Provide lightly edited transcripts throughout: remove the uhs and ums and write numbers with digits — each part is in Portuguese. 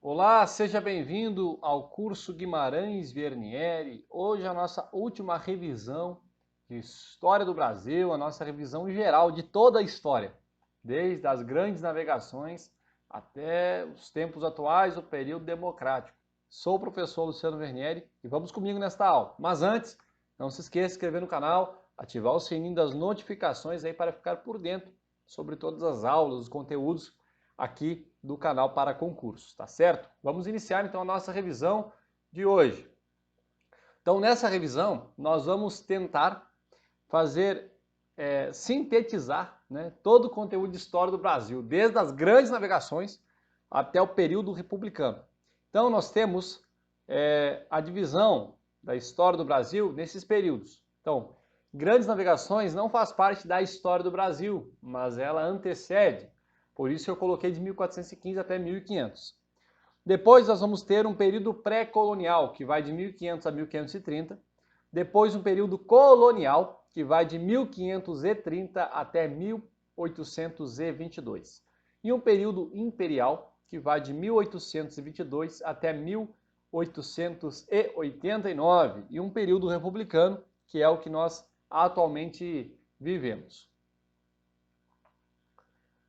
Olá, seja bem-vindo ao curso Guimarães Vernieri. Hoje a nossa última revisão de História do Brasil, a nossa revisão geral de toda a história, desde as grandes navegações até os tempos atuais, o período democrático. Sou o professor Luciano Vernieri e vamos comigo nesta aula. Mas antes, não se esqueça de se inscrever no canal, ativar o sininho das notificações aí para ficar por dentro sobre todas as aulas, os conteúdos aqui do canal para concursos, tá certo? Vamos iniciar então a nossa revisão de hoje. Então nessa revisão nós vamos tentar fazer, sintetizar, né, todo o conteúdo de história do Brasil, desde as grandes navegações até o período republicano. Então nós temos a divisão da história do Brasil nesses períodos. Então, grandes navegações não faz parte da história do Brasil, mas ela antecede. Por isso eu coloquei de 1415 até 1500. Depois nós vamos ter um período pré-colonial, que vai de 1500 a 1530. Depois um período colonial, que vai de 1530 até 1822. E um período imperial, que vai de 1822 até 1889. E um período republicano, que é o que nós atualmente vivemos.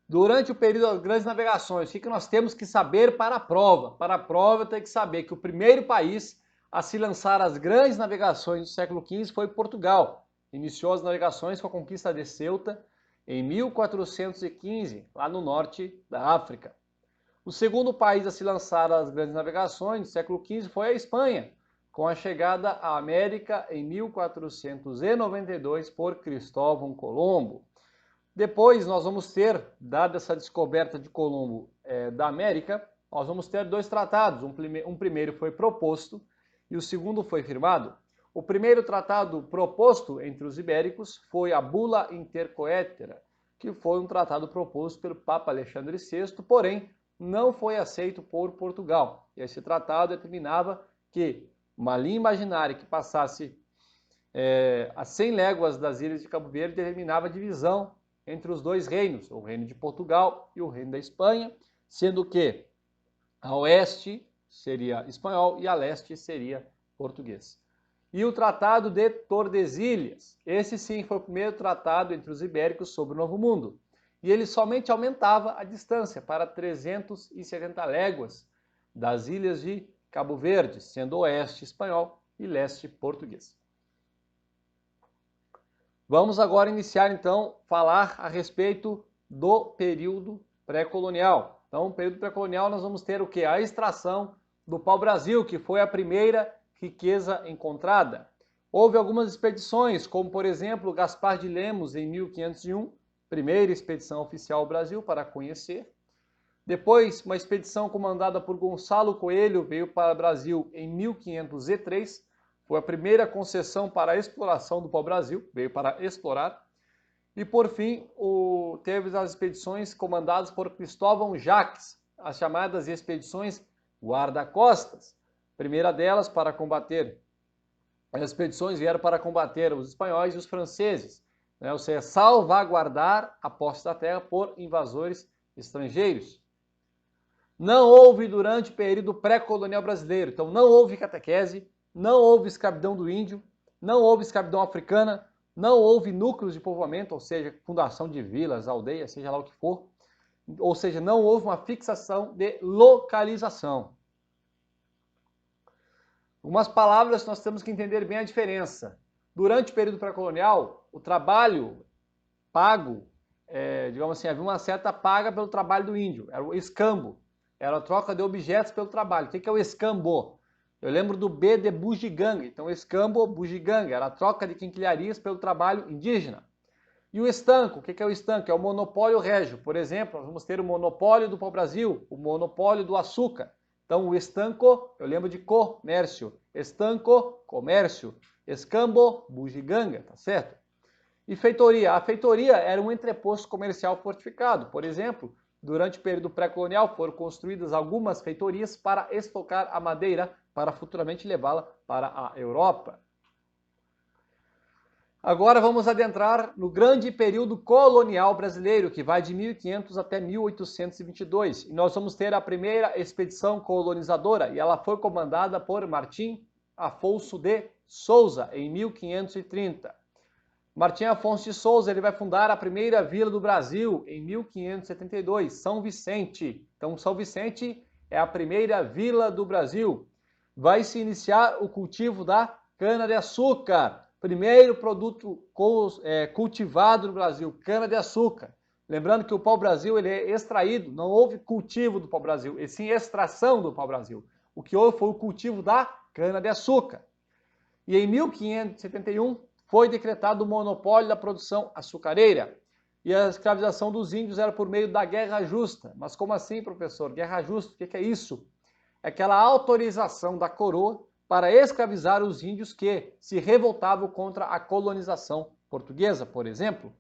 Durante o período das grandes navegações, o que nós temos que saber para a prova? Para a prova, tem que saber que o primeiro país a se lançar as grandes navegações do século XV foi Portugal. Iniciou as navegações com a conquista de Ceuta em 1415, lá no norte da África. O segundo país a se lançar as grandes navegações do século XV foi a Espanha, com a chegada à América em 1492 por Cristóvão Colombo. Depois nós vamos ter, dada essa descoberta de Colombo da América, nós vamos ter dois tratados. Um primeiro foi proposto e o segundo foi firmado. O primeiro tratado proposto entre os ibéricos foi a Bula Intercoetera, que foi um tratado proposto pelo Papa Alexandre VI, porém não foi aceito por Portugal. E esse tratado determinava que uma linha imaginária que passasse a 100 léguas das ilhas de Cabo Verde determinava a divisão entre os dois reinos, o reino de Portugal e o reino da Espanha, sendo que a oeste seria espanhol e a leste seria português. E o Tratado de Tordesilhas, esse sim foi o primeiro tratado entre os ibéricos sobre o Novo Mundo, e ele somente aumentava a distância para 370 léguas das ilhas de Cabo Verde, sendo oeste espanhol e leste português. Vamos agora iniciar, então, falar a respeito do período pré-colonial. Então, no período pré-colonial nós vamos ter o quê? A extração do pau-brasil, que foi a primeira riqueza encontrada. Houve algumas expedições, como, por exemplo, Gaspar de Lemos, em 1501, primeira expedição oficial ao Brasil para conhecer. Depois, uma expedição comandada por Gonçalo Coelho veio para o Brasil em 1503, foi a primeira concessão para a exploração do pau-brasil, veio para explorar. E, por fim, teve as expedições comandadas por Cristóvão Jacques, as chamadas expedições guarda-costas. A primeira delas para combater, as expedições vieram para combater os espanhóis e os franceses, né? Ou seja, salvaguardar a posse da terra por invasores estrangeiros. Não houve durante o período pré-colonial brasileiro, então não houve catequese, não houve escravidão do índio, não houve escravidão africana, não houve núcleos de povoamento, ou seja, fundação de vilas, aldeias, seja lá o que for, ou seja, não houve uma fixação de localização. Algumas palavras nós temos que entender bem a diferença. Durante o período pré-colonial, o trabalho pago, digamos assim, havia uma certa paga pelo trabalho do índio, era o escambo, era a troca de objetos pelo trabalho. O que é o escambo? Eu lembro do B de bugiganga, então escambo, bugiganga, era a troca de quinquilharias pelo trabalho indígena. E o estanco, o que é o estanco? É o monopólio régio. Por exemplo, nós vamos ter o monopólio do pau-brasil, o monopólio do açúcar. Então o estanco, eu lembro de comércio, estanco, comércio, escambo, bugiganga, tá certo? E feitoria, a feitoria era um entreposto comercial fortificado. Por exemplo, durante o período pré-colonial foram construídas algumas feitorias para estocar a madeira para futuramente levá-la para a Europa. Agora vamos adentrar no grande período colonial brasileiro, que vai de 1500 até 1822. E nós vamos ter a primeira expedição colonizadora, e ela foi comandada por Martim Afonso de Souza, em 1530. Martim Afonso de Souza ele vai fundar a primeira vila do Brasil em 1572, São Vicente. Então, São Vicente é a primeira vila do Brasil. Vai se iniciar o cultivo da cana-de-açúcar. Primeiro produto cultivado no Brasil, cana-de-açúcar. Lembrando que o pau-brasil ele é extraído, não houve cultivo do pau-brasil, e sim extração do pau-brasil. O que houve foi o cultivo da cana-de-açúcar. E em 1571 foi decretado o monopólio da produção açucareira. E a escravização dos índios era por meio da guerra justa. Mas como assim, professor? Guerra justa, o que é isso? É aquela autorização da coroa para escravizar os índios que se revoltavam contra a colonização portuguesa, por exemplo.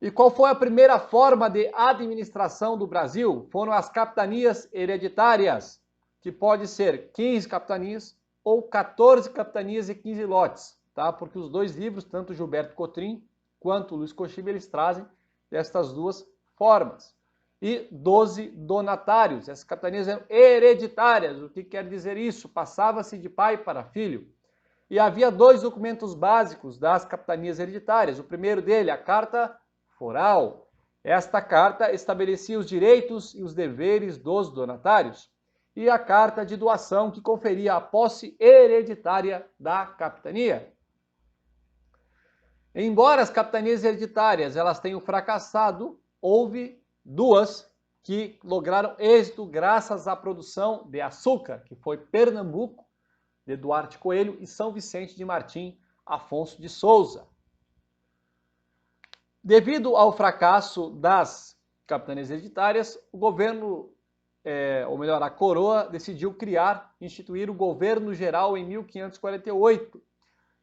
E qual foi a primeira forma de administração do Brasil? Foram as capitanias hereditárias, que pode ser 15 capitanias ou 14 capitanias e 15 lotes, tá? Porque os dois livros, tanto Gilberto Cotrim quanto Luiz Coxibe, eles trazem destas duas formas. E 12 donatários. Essas capitanias eram hereditárias. O que quer dizer isso? Passava-se de pai para filho. E havia dois documentos básicos das capitanias hereditárias. O primeiro dele, a Carta Foral. Esta carta estabelecia os direitos e os deveres dos donatários. E a Carta de Doação, que conferia a posse hereditária da capitania. Embora as capitanias hereditárias elas tenham fracassado, houve duas que lograram êxito graças à produção de açúcar, que foi Pernambuco, de Duarte Coelho, e São Vicente de Martim Afonso de Souza. Devido ao fracasso das capitanias hereditárias, o governo, ou melhor, a coroa, decidiu instituir o governo geral em 1548.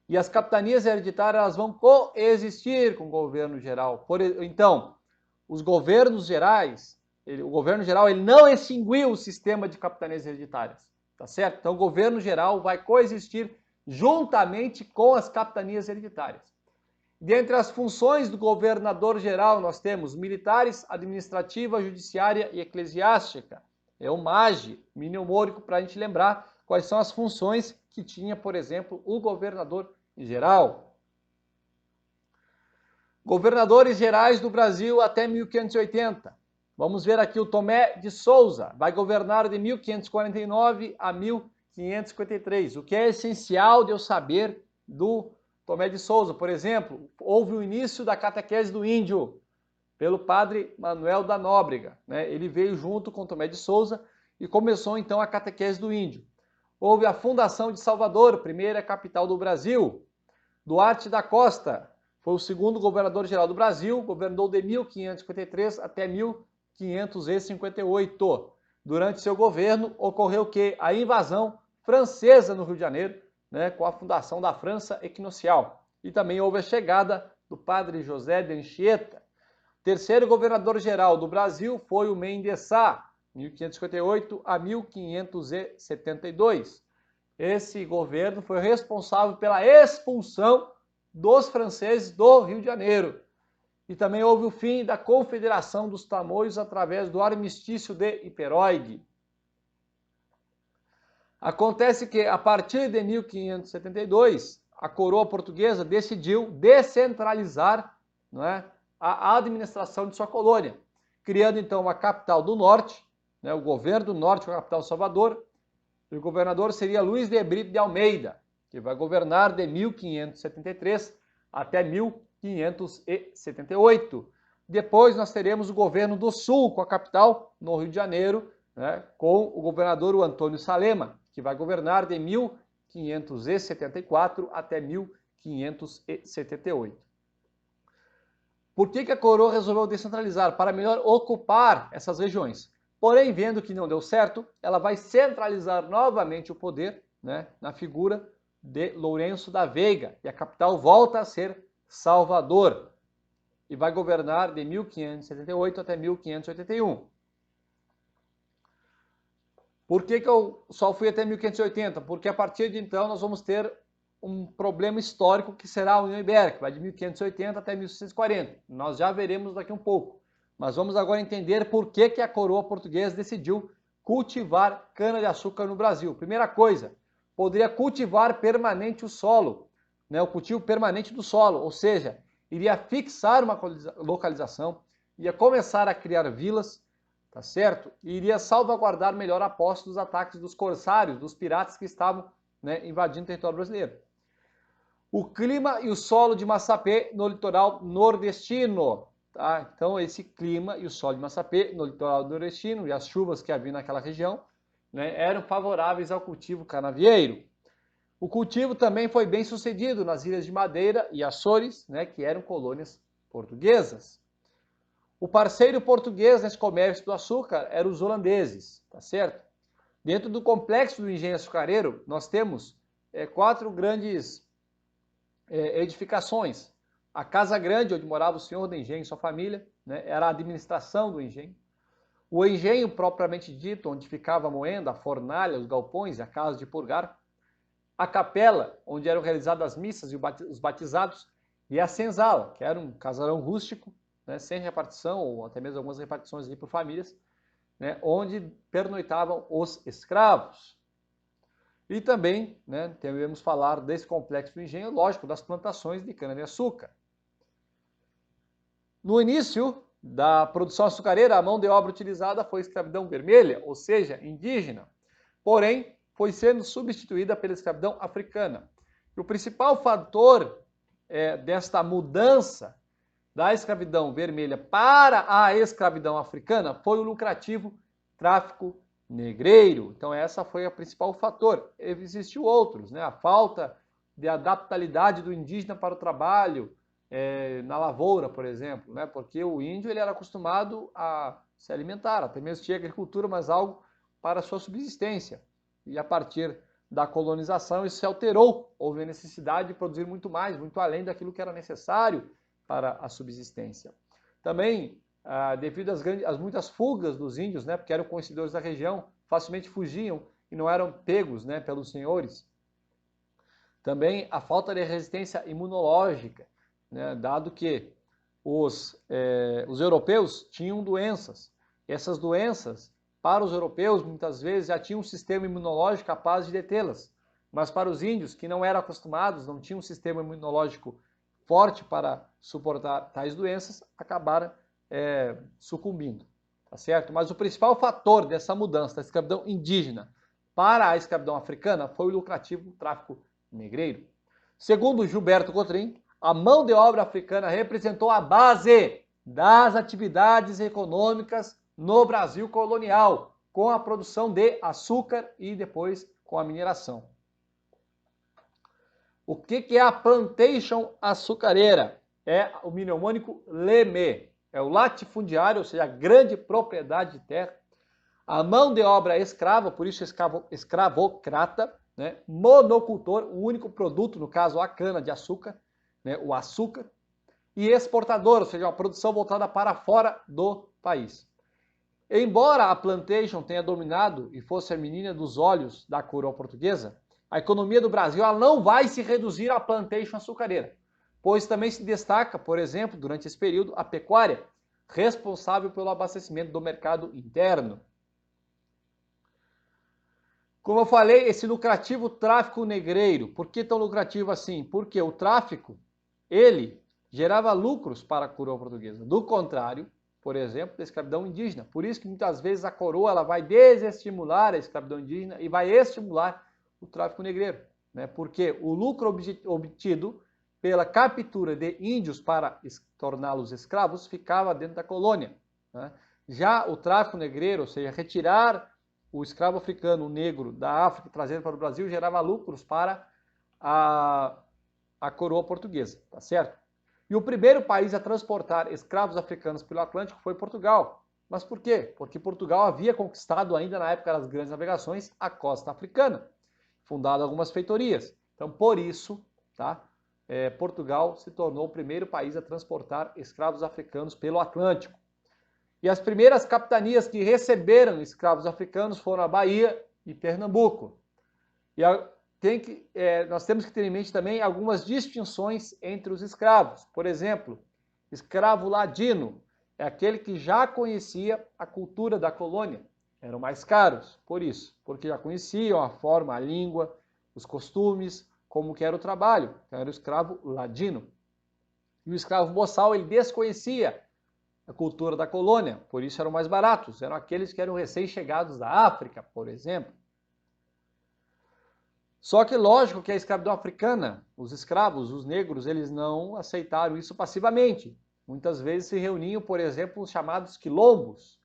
E as capitanias hereditárias elas vão coexistir com o governo geral. Então, os governos gerais, o governo geral ele não extinguiu o sistema de capitanias hereditárias, tá certo? Então o governo geral vai coexistir juntamente com as capitanias hereditárias. Dentre as funções do governador geral nós temos militares, administrativa, judiciária e eclesiástica. É o MAGE, mnemônico para a gente lembrar quais são as funções que tinha, por exemplo, o governador geral. Governadores gerais do Brasil até 1580. Vamos ver aqui o Tomé de Souza. Vai governar de 1549 a 1553. O que é essencial de eu saber do Tomé de Souza? Por exemplo, houve o início da catequese do índio pelo padre Manuel da Nóbrega, né? Ele veio junto com Tomé de Souza e começou então a catequese do índio. Houve a fundação de Salvador, primeira capital do Brasil. Duarte da Costa foi o segundo governador-geral do Brasil, governou de 1553 até 1558. Durante seu governo, ocorreu que a invasão francesa no Rio de Janeiro, né, com a fundação da França Equinocial. E também houve a chegada do padre José de Anchieta. Terceiro governador-geral do Brasil foi o Mendes Sá, 1558 a 1572. Esse governo foi responsável pela expulsão dos franceses do Rio de Janeiro. E também houve o fim da Confederação dos Tamoios através do armistício de Iperoig. Acontece que, a partir de 1572, a coroa portuguesa decidiu descentralizar, não é, a administração de sua colônia, criando então a capital do norte, né, o governo do norte, a capital Salvador, e o governador seria Luiz de Brito de Almeida, que vai governar de 1573 até 1578. Depois nós teremos o governo do Sul, com a capital no Rio de Janeiro, né, com o governador Antônio Salema, que vai governar de 1574 até 1578. Por que a coroa resolveu descentralizar? Para melhor ocupar essas regiões. Porém, vendo que não deu certo, ela vai centralizar novamente o poder, né, na figura de Lourenço da Veiga, e a capital volta a ser Salvador, e vai governar de 1578 até 1581. Por que eu só fui até 1580? Porque a partir de então nós vamos ter um problema histórico que será a União Ibérica, vai de 1580 até 1640. Nós já veremos daqui um pouco. Mas vamos agora entender por que a coroa portuguesa decidiu cultivar cana-de-açúcar no Brasil. Primeira coisa, poderia cultivar permanente o solo, né, o cultivo permanente do solo, ou seja, iria fixar uma localização, ia começar a criar vilas, tá certo? E iria salvaguardar melhor a posse dos ataques dos corsários, dos piratas que estavam, né, invadindo o território brasileiro. O clima e o solo de Massapê no litoral nordestino. Tá? Então, esse clima e o solo de Massapê no litoral nordestino e as chuvas que havia naquela região, né, eram favoráveis ao cultivo canavieiro. O cultivo também foi bem sucedido nas ilhas de Madeira e Açores, né, que eram colônias portuguesas. O parceiro português nesse comércio do açúcar eram os holandeses, tá certo? Dentro do complexo do engenho açucareiro, nós temos 4 grandes edificações. A Casa Grande, onde morava o senhor do engenho e sua família, né, era a administração do engenho. O engenho propriamente dito, onde ficava a moenda, a fornalha, os galpões e a casa de purgar. A capela, onde eram realizadas as missas e os batizados. E a senzala, que era um casarão rústico, né, sem repartição, ou até mesmo algumas repartições por famílias, né, onde pernoitavam os escravos. E também, né, devemos falar desse complexo do engenho, lógico, das plantações de cana-de-açúcar. No início da produção açucareira, a mão de obra utilizada foi escravidão vermelha, ou seja, indígena. Porém, foi sendo substituída pela escravidão africana. E o principal fator desta mudança da escravidão vermelha para a escravidão africana foi o lucrativo tráfico negreiro. Então essa foi o principal fator. Existiu outros, né? A falta de adaptabilidade do indígena para o trabalho na lavoura, por exemplo, né? Porque o índio ele era acostumado a se alimentar, até mesmo tinha agricultura, mas algo para a sua subsistência. E a partir da colonização isso se alterou, houve a necessidade de produzir muito mais, muito além daquilo que era necessário para a subsistência. Também, devido às muitas fugas dos índios, né, porque eram conhecedores da região, facilmente fugiam e não eram pegos, né, pelos senhores. Também a falta de resistência imunológica, né, dado que os europeus tinham doenças. Essas doenças, para os europeus, muitas vezes já tinham um sistema imunológico capaz de detê-las. Mas para os índios, que não eram acostumados, não tinham um sistema imunológico forte para suportar tais doenças, acabaram sucumbindo, tá certo? Mas o principal fator dessa mudança da escravidão indígena para a escravidão africana foi o lucrativo tráfico negreiro. Segundo Gilberto Cotrim, a mão de obra africana representou a base das atividades econômicas no Brasil colonial, com a produção de açúcar e depois com a mineração. O que é a plantation açucareira? É o mnemônico LEME, é o latifundiário, ou seja, a grande propriedade de terra, a mão de obra escrava, por isso escravocrata, né? Monocultor, o único produto, no caso a cana de açúcar, né? O açúcar, e exportador, ou seja, uma produção voltada para fora do país. Embora a plantation tenha dominado e fosse a menina dos olhos da coroa portuguesa, a economia do Brasil ela não vai se reduzir à plantation açucareira, pois também se destaca, por exemplo, durante esse período, a pecuária, responsável pelo abastecimento do mercado interno. Como eu falei, esse lucrativo tráfico negreiro, por que tão lucrativo assim? Porque o tráfico, ele gerava lucros para a coroa portuguesa. Do contrário, por exemplo, da escravidão indígena. Por isso que muitas vezes a coroa ela vai desestimular a escravidão indígena e vai estimular o tráfico negreiro, né? Porque o lucro obtido pela captura de índios para torná-los escravos ficava dentro da colônia, né? Já o tráfico negreiro, ou seja, retirar o escravo africano, o negro, da África, trazendo para o Brasil, gerava lucros para a coroa portuguesa, tá certo? E o primeiro país a transportar escravos africanos pelo Atlântico foi Portugal. Mas por quê? Porque Portugal havia conquistado ainda na época das grandes navegações a costa africana, fundado algumas feitorias. Então, por isso, tá? Portugal se tornou o primeiro país a transportar escravos africanos pelo Atlântico. E as primeiras capitanias que receberam escravos africanos foram a Bahia e Pernambuco. E nós temos que ter em mente também algumas distinções entre os escravos. Por exemplo, escravo ladino é aquele que já conhecia a cultura da colônia. Eram mais caros, por isso, porque já conheciam a forma, a língua, os costumes, como que era o trabalho. Então era o escravo ladino. E o escravo boçal, ele desconhecia a cultura da colônia, por isso eram mais baratos. Eram aqueles que eram recém-chegados da África, por exemplo. Só que lógico que a escravidão africana, os escravos, os negros, eles não aceitaram isso passivamente. Muitas vezes se reuniam, por exemplo, os chamados quilombos.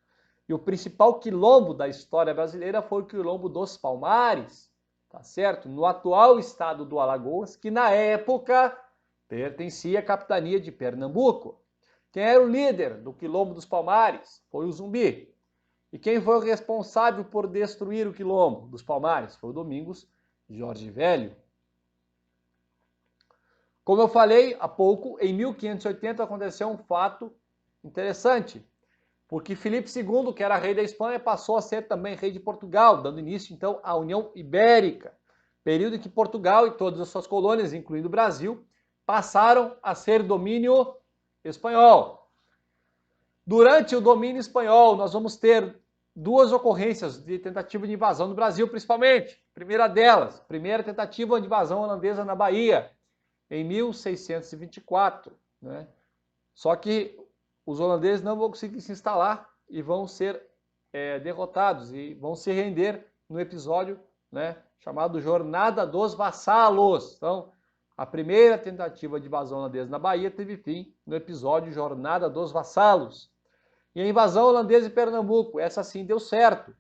E o principal quilombo da história brasileira foi o quilombo dos Palmares, tá certo? No atual estado do Alagoas, que na época pertencia à capitania de Pernambuco. Quem era o líder do quilombo dos Palmares? Foi o Zumbi. E quem foi o responsável por destruir o quilombo dos Palmares? Foi o Domingos Jorge Velho. Como eu falei há pouco, em 1580 aconteceu um fato interessante, porque Filipe II, que era rei da Espanha, passou a ser também rei de Portugal, dando início então à União Ibérica, período em que Portugal e todas as suas colônias, incluindo o Brasil, passaram a ser domínio espanhol. Durante o domínio espanhol, nós vamos ter duas ocorrências de tentativa de invasão no Brasil, principalmente. Primeira delas, primeira tentativa de invasão holandesa na Bahia, em 1624. Né? Só que os holandeses não vão conseguir se instalar e vão ser derrotados e vão se render no episódio, né, chamado Jornada dos Vassalos. Então, a primeira tentativa de invasão holandesa na Bahia teve fim no episódio Jornada dos Vassalos. E a invasão holandesa em Pernambuco, essa sim deu certo.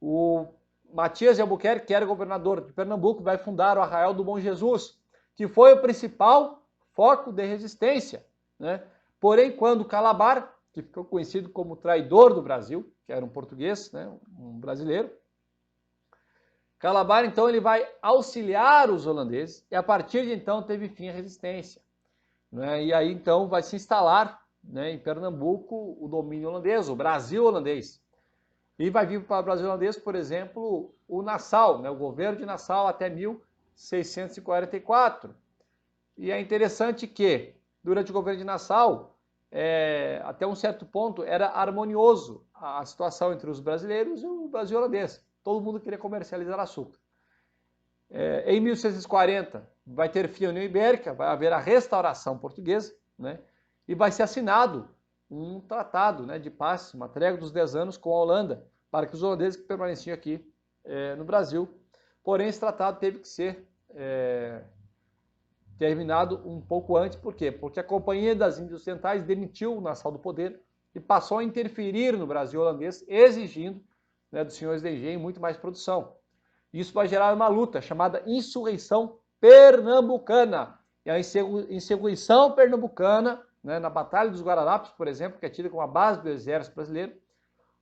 O Matias de Albuquerque, que era governador de Pernambuco, vai fundar o Arraial do Bom Jesus, que foi o principal foco de resistência. Né? Porém, quando Calabar, que ficou conhecido como traidor do Brasil, que era um português, né, um brasileiro, Calabar, então, ele vai auxiliar os holandeses e, a partir de então, teve fim a resistência. Né? E aí, então, vai se instalar, né, em Pernambuco o domínio holandês, o Brasil holandês. E vai vir para o Brasil holandês, por exemplo, o Nassau, né, o governo de Nassau até 1644. E é interessante que, durante o governo de Nassau, até um certo ponto, era harmonioso a situação entre os brasileiros e o Brasil holandês. Todo mundo queria comercializar açúcar. Em 1640, vai ter fim a União Ibérica, vai haver a restauração portuguesa, né? E vai ser assinado um tratado, né, de paz, uma trégua dos 10 anos com a Holanda, para que os holandeses que permaneciam aqui no Brasil. Porém, esse tratado teve que ser terminado um pouco antes. Por quê? Porque a Companhia das Índias Ocidentais demitiu o Nassau do poder e passou a interferir no Brasil holandês, exigindo, né, dos senhores de engenho muito mais produção. Isso vai gerar uma luta chamada Insurreição Pernambucana. E a insurreição pernambucana, né, na Batalha dos Guararapes, por exemplo, que é tida como a base do exército brasileiro,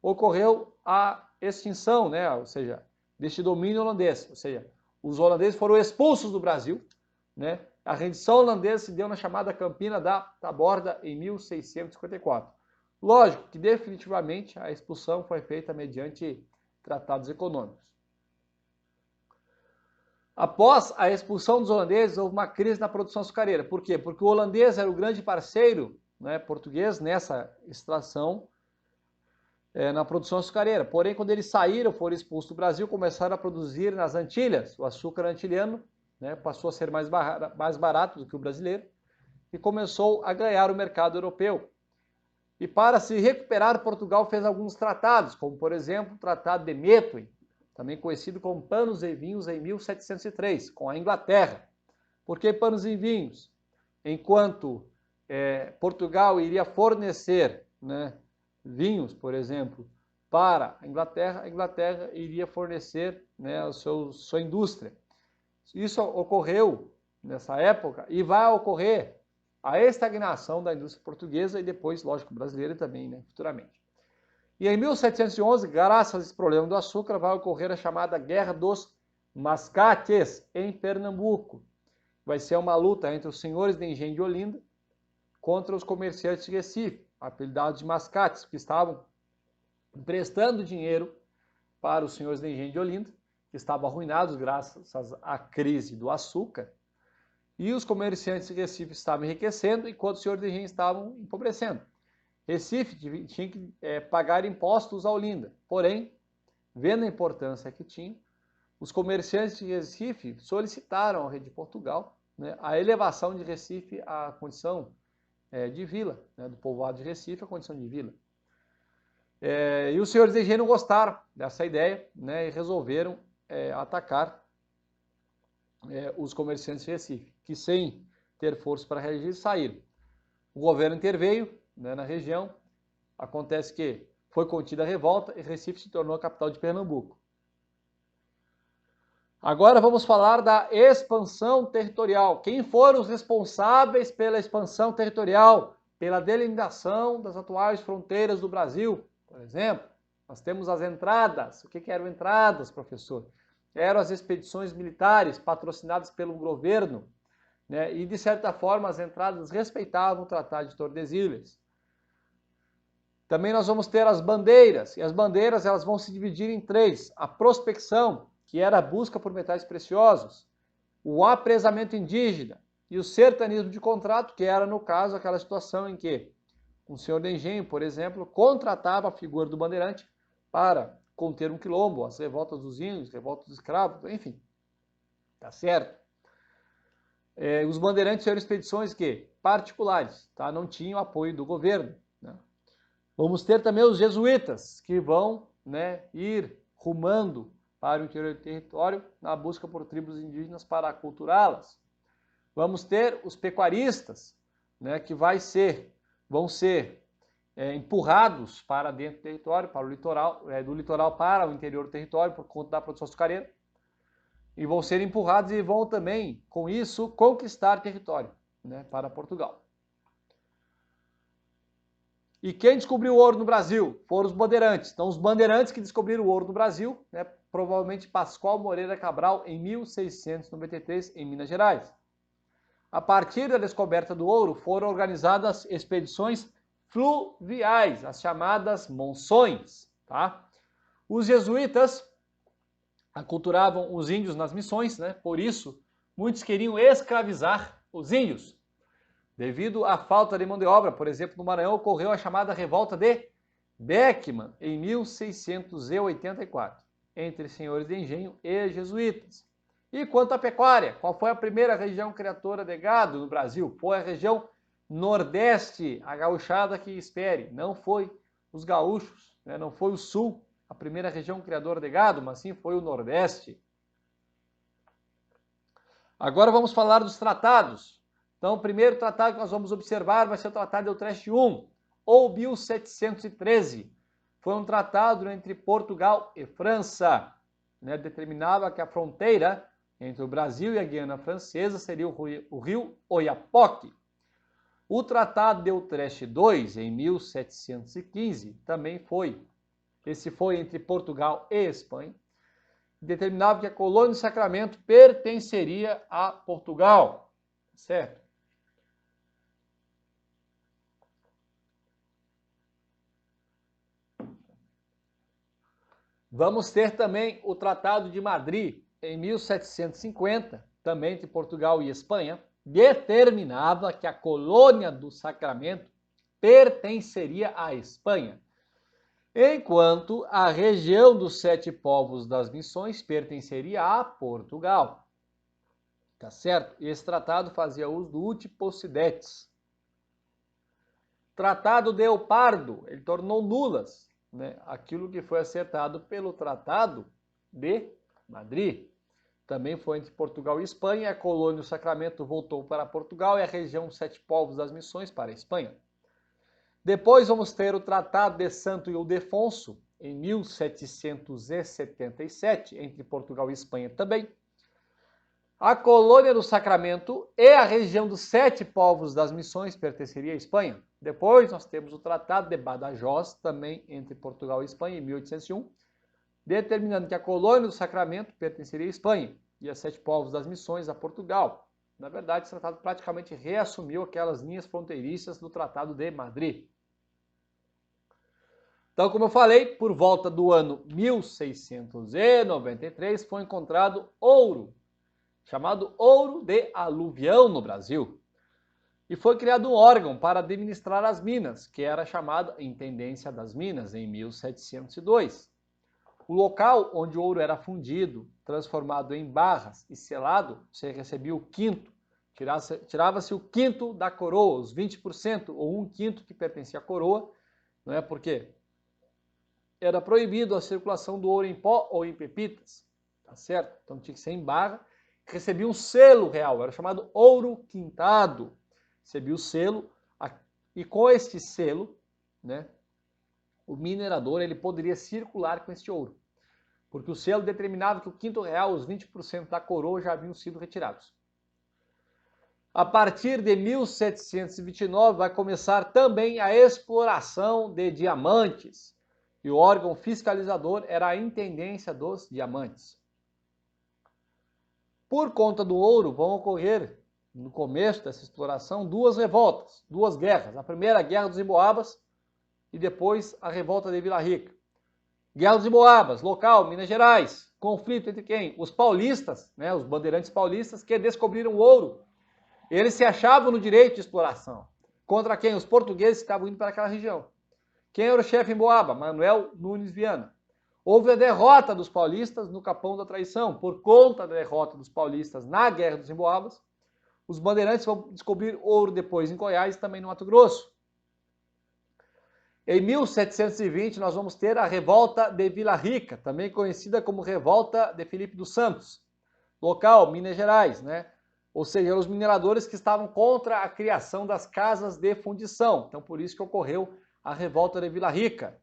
ocorreu a extinção, né, ou seja, deste domínio holandês. Ou seja, os holandeses foram expulsos do Brasil, né? A rendição holandesa se deu na chamada Campina da Taborda em 1654. Lógico que definitivamente a expulsão foi feita mediante tratados econômicos. Após a expulsão dos holandeses, houve uma crise na produção açucareira. Por quê? Porque o holandês era o grande parceiro, né, português nessa extração, na produção açucareira. Porém, quando eles saíram, foram expulsos do Brasil, começaram a produzir nas Antilhas. O açúcar antilhano, né, passou a ser mais barato do que o brasileiro e começou a ganhar o mercado europeu. E para se recuperar, Portugal fez alguns tratados, como, por exemplo, o Tratado de Methuen, também conhecido como Panos e Vinhos, em 1703, com a Inglaterra. Por que panos e vinhos? Enquanto Portugal iria fornecer, né, vinhos, por exemplo, para a Inglaterra iria fornecer, né, sua indústria. Isso ocorreu nessa época e vai ocorrer a estagnação da indústria portuguesa e depois, lógico, brasileira também, né, futuramente. E em 1711, graças a esse problema do açúcar, vai ocorrer a chamada Guerra dos Mascates, em Pernambuco. Vai ser uma luta entre os senhores de engenho de Olinda contra os comerciantes de Recife, apelidados de mascates, que estavam emprestando dinheiro para os senhores de engenho de Olinda estavam arruinados graças à crise do açúcar, e os comerciantes de Recife estavam enriquecendo, enquanto os senhores de engenho estavam empobrecendo. Recife tinha que pagar impostos à Olinda, porém, vendo a importância que tinha, os comerciantes de Recife solicitaram ao rei de Portugal, né, a elevação de Recife à condição de vila, né, do povoado de Recife à condição de vila. E os senhores de engenho não gostaram dessa ideia, né, e resolveram atacar os comerciantes de Recife, que sem ter força para reagir, saíram. O governo interveio, né, na região, acontece que foi contida a revolta e Recife se tornou a capital de Pernambuco. Agora vamos falar da expansão territorial. Quem foram os responsáveis pela expansão territorial, pela delimitação das atuais fronteiras do Brasil? Por exemplo, nós temos as entradas. O que eram entradas, professor? Eram as expedições militares patrocinadas pelo governo, né? E, de certa forma, as entradas respeitavam o Tratado de Tordesilhas. Também nós vamos ter as bandeiras, e as bandeiras elas vão se dividir em três. A prospecção, que era a busca por metais preciosos, o apresamento indígena e o sertanismo de contrato, que era, no caso, aquela situação em que um senhor de engenho, por exemplo, contratava a figura do bandeirante para conter um quilombo, as revoltas dos índios, revoltas dos escravos, enfim. Tá certo? Os bandeirantes eram expedições que particulares, tá? Não tinham apoio do governo, né? Vamos ter também os jesuítas, que vão, né, ir rumando para o interior do território na busca por tribos indígenas para aculturá-las. Vamos ter os pecuaristas, né, que vão ser empurrados para dentro do território, para o litoral, do litoral para o interior do território por conta da produção açucareira. E vão ser empurrados e vão também, com isso, conquistar território, né, para Portugal. E quem descobriu o ouro no Brasil? Foram os bandeirantes. Então, os bandeirantes que descobriram o ouro no Brasil, né, provavelmente Pascoal Moreira Cabral, em 1693, em Minas Gerais. A partir da descoberta do ouro, foram organizadas expedições fluviais, as chamadas monções. Tá? Os jesuítas aculturavam os índios nas missões, né? Por isso, muitos queriam escravizar os índios. Devido à falta de mão de obra, por exemplo, no Maranhão ocorreu a chamada Revolta de Beckman, em 1684, entre senhores de engenho e jesuítas. E quanto à pecuária, qual foi a primeira região criadora de gado no Brasil? Foi a região Nordeste, a gauchada que espere. Não foi os gaúchos, né? Não foi o Sul, a primeira região criadora de gado, mas sim foi o Nordeste. Agora vamos falar dos tratados. Então, o primeiro tratado que nós vamos observar vai ser o Tratado de Utrecht I, ou 1713. Foi um tratado entre Portugal e França, né? Determinava que a fronteira entre o Brasil e a Guiana Francesa seria o rio Oiapoque. O Tratado de Utrecht II, em 1715, também foi. Esse foi entre Portugal e Espanha. Determinava que a colônia de Sacramento pertenceria a Portugal. Certo? Vamos ter também o Tratado de Madrid, em 1750, também entre Portugal e Espanha, determinava que a colônia do Sacramento pertenceria à Espanha, enquanto a região dos Sete Povos das Missões pertenceria a Portugal. Tá certo? Esse tratado fazia uso do uti possidetis. Tratado de El Pardo, ele tornou nulas, né, aquilo que foi acertado pelo Tratado de Madrid. Também foi entre Portugal e Espanha, a colônia do Sacramento voltou para Portugal e a região Sete Povos das Missões para a Espanha. Depois vamos ter o Tratado de Santo Ildefonso, em 1777, entre Portugal e Espanha também. A colônia do Sacramento e a região dos Sete Povos das Missões pertenceria à Espanha. Depois nós temos o Tratado de Badajoz, também entre Portugal e Espanha, em 1801, determinando que a colônia do Sacramento pertenceria à Espanha e as Sete Povos das Missões a Portugal. Na verdade, esse tratado praticamente reassumiu aquelas linhas fronteiriças do Tratado de Madrid. Então, como eu falei, por volta do ano 1693 foi encontrado ouro, chamado ouro de aluvião no Brasil. E foi criado um órgão para administrar as minas, que era chamada Intendência das Minas, em 1702. O local onde o ouro era fundido, transformado em barras e selado, você recebia o quinto. Tirava-se o quinto da coroa, os 20%, ou um quinto que pertencia à coroa, não é? Porque era proibido a circulação do ouro em pó ou em pepitas, tá certo? Então tinha que ser em barra. Recebia um selo real, era chamado ouro quintado. Recebia o selo, e com este selo, né, o minerador ele poderia circular com este ouro, porque o selo determinava que o quinto real, os 20% da coroa já haviam sido retirados. A partir de 1729 vai começar também a exploração de diamantes, e o órgão fiscalizador era a Intendência dos Diamantes. Por conta do ouro, vão ocorrer, no começo dessa exploração, duas revoltas, duas guerras. A primeira, a Guerra dos Emboabas, e depois a Revolta de Vila Rica. Guerra dos Emboabas, local, Minas Gerais. Conflito entre quem? Os paulistas, né, os bandeirantes paulistas, que descobriram o ouro. Eles se achavam no direito de exploração. Contra quem? Os portugueses que estavam indo para aquela região. Quem era o chefe em Emboaba? Manuel Nunes Viana. Houve a derrota dos paulistas no Capão da Traição. Por conta da derrota dos paulistas na Guerra dos Emboabas, os bandeirantes vão descobrir ouro depois em Goiás e também no Mato Grosso. Em 1720, nós vamos ter a Revolta de Vila Rica, também conhecida como Revolta de Felipe dos Santos. Local, Minas Gerais, né? Ou seja, eram os mineradores que estavam contra a criação das casas de fundição. Então, por isso que ocorreu a Revolta de Vila Rica.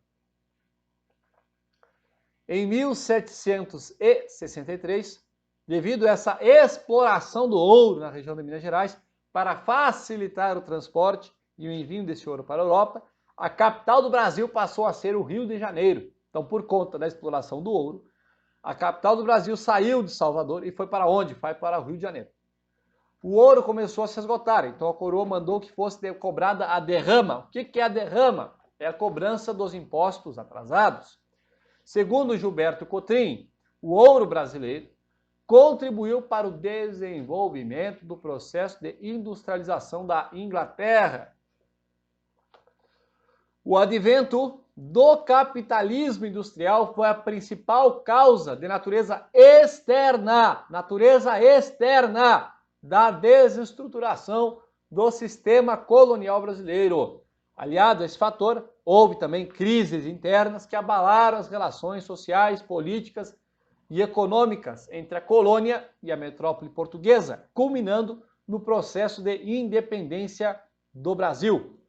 Em 1763, devido a essa exploração do ouro na região de Minas Gerais, para facilitar o transporte e o envio desse ouro para a Europa, a capital do Brasil passou a ser o Rio de Janeiro. Então, por conta da exploração do ouro, a capital do Brasil saiu de Salvador e foi para onde? Foi para o Rio de Janeiro. O ouro começou a se esgotar, então a coroa mandou que fosse cobrada a derrama. O que é a derrama? É a cobrança dos impostos atrasados. Segundo Gilberto Cotrim, o ouro brasileiro contribuiu para o desenvolvimento do processo de industrialização da Inglaterra. O advento do capitalismo industrial foi a principal causa de natureza externa da desestruturação do sistema colonial brasileiro. Aliado a esse fator, houve também crises internas que abalaram as relações sociais, políticas e econômicas entre a colônia e a metrópole portuguesa, culminando no processo de independência do Brasil.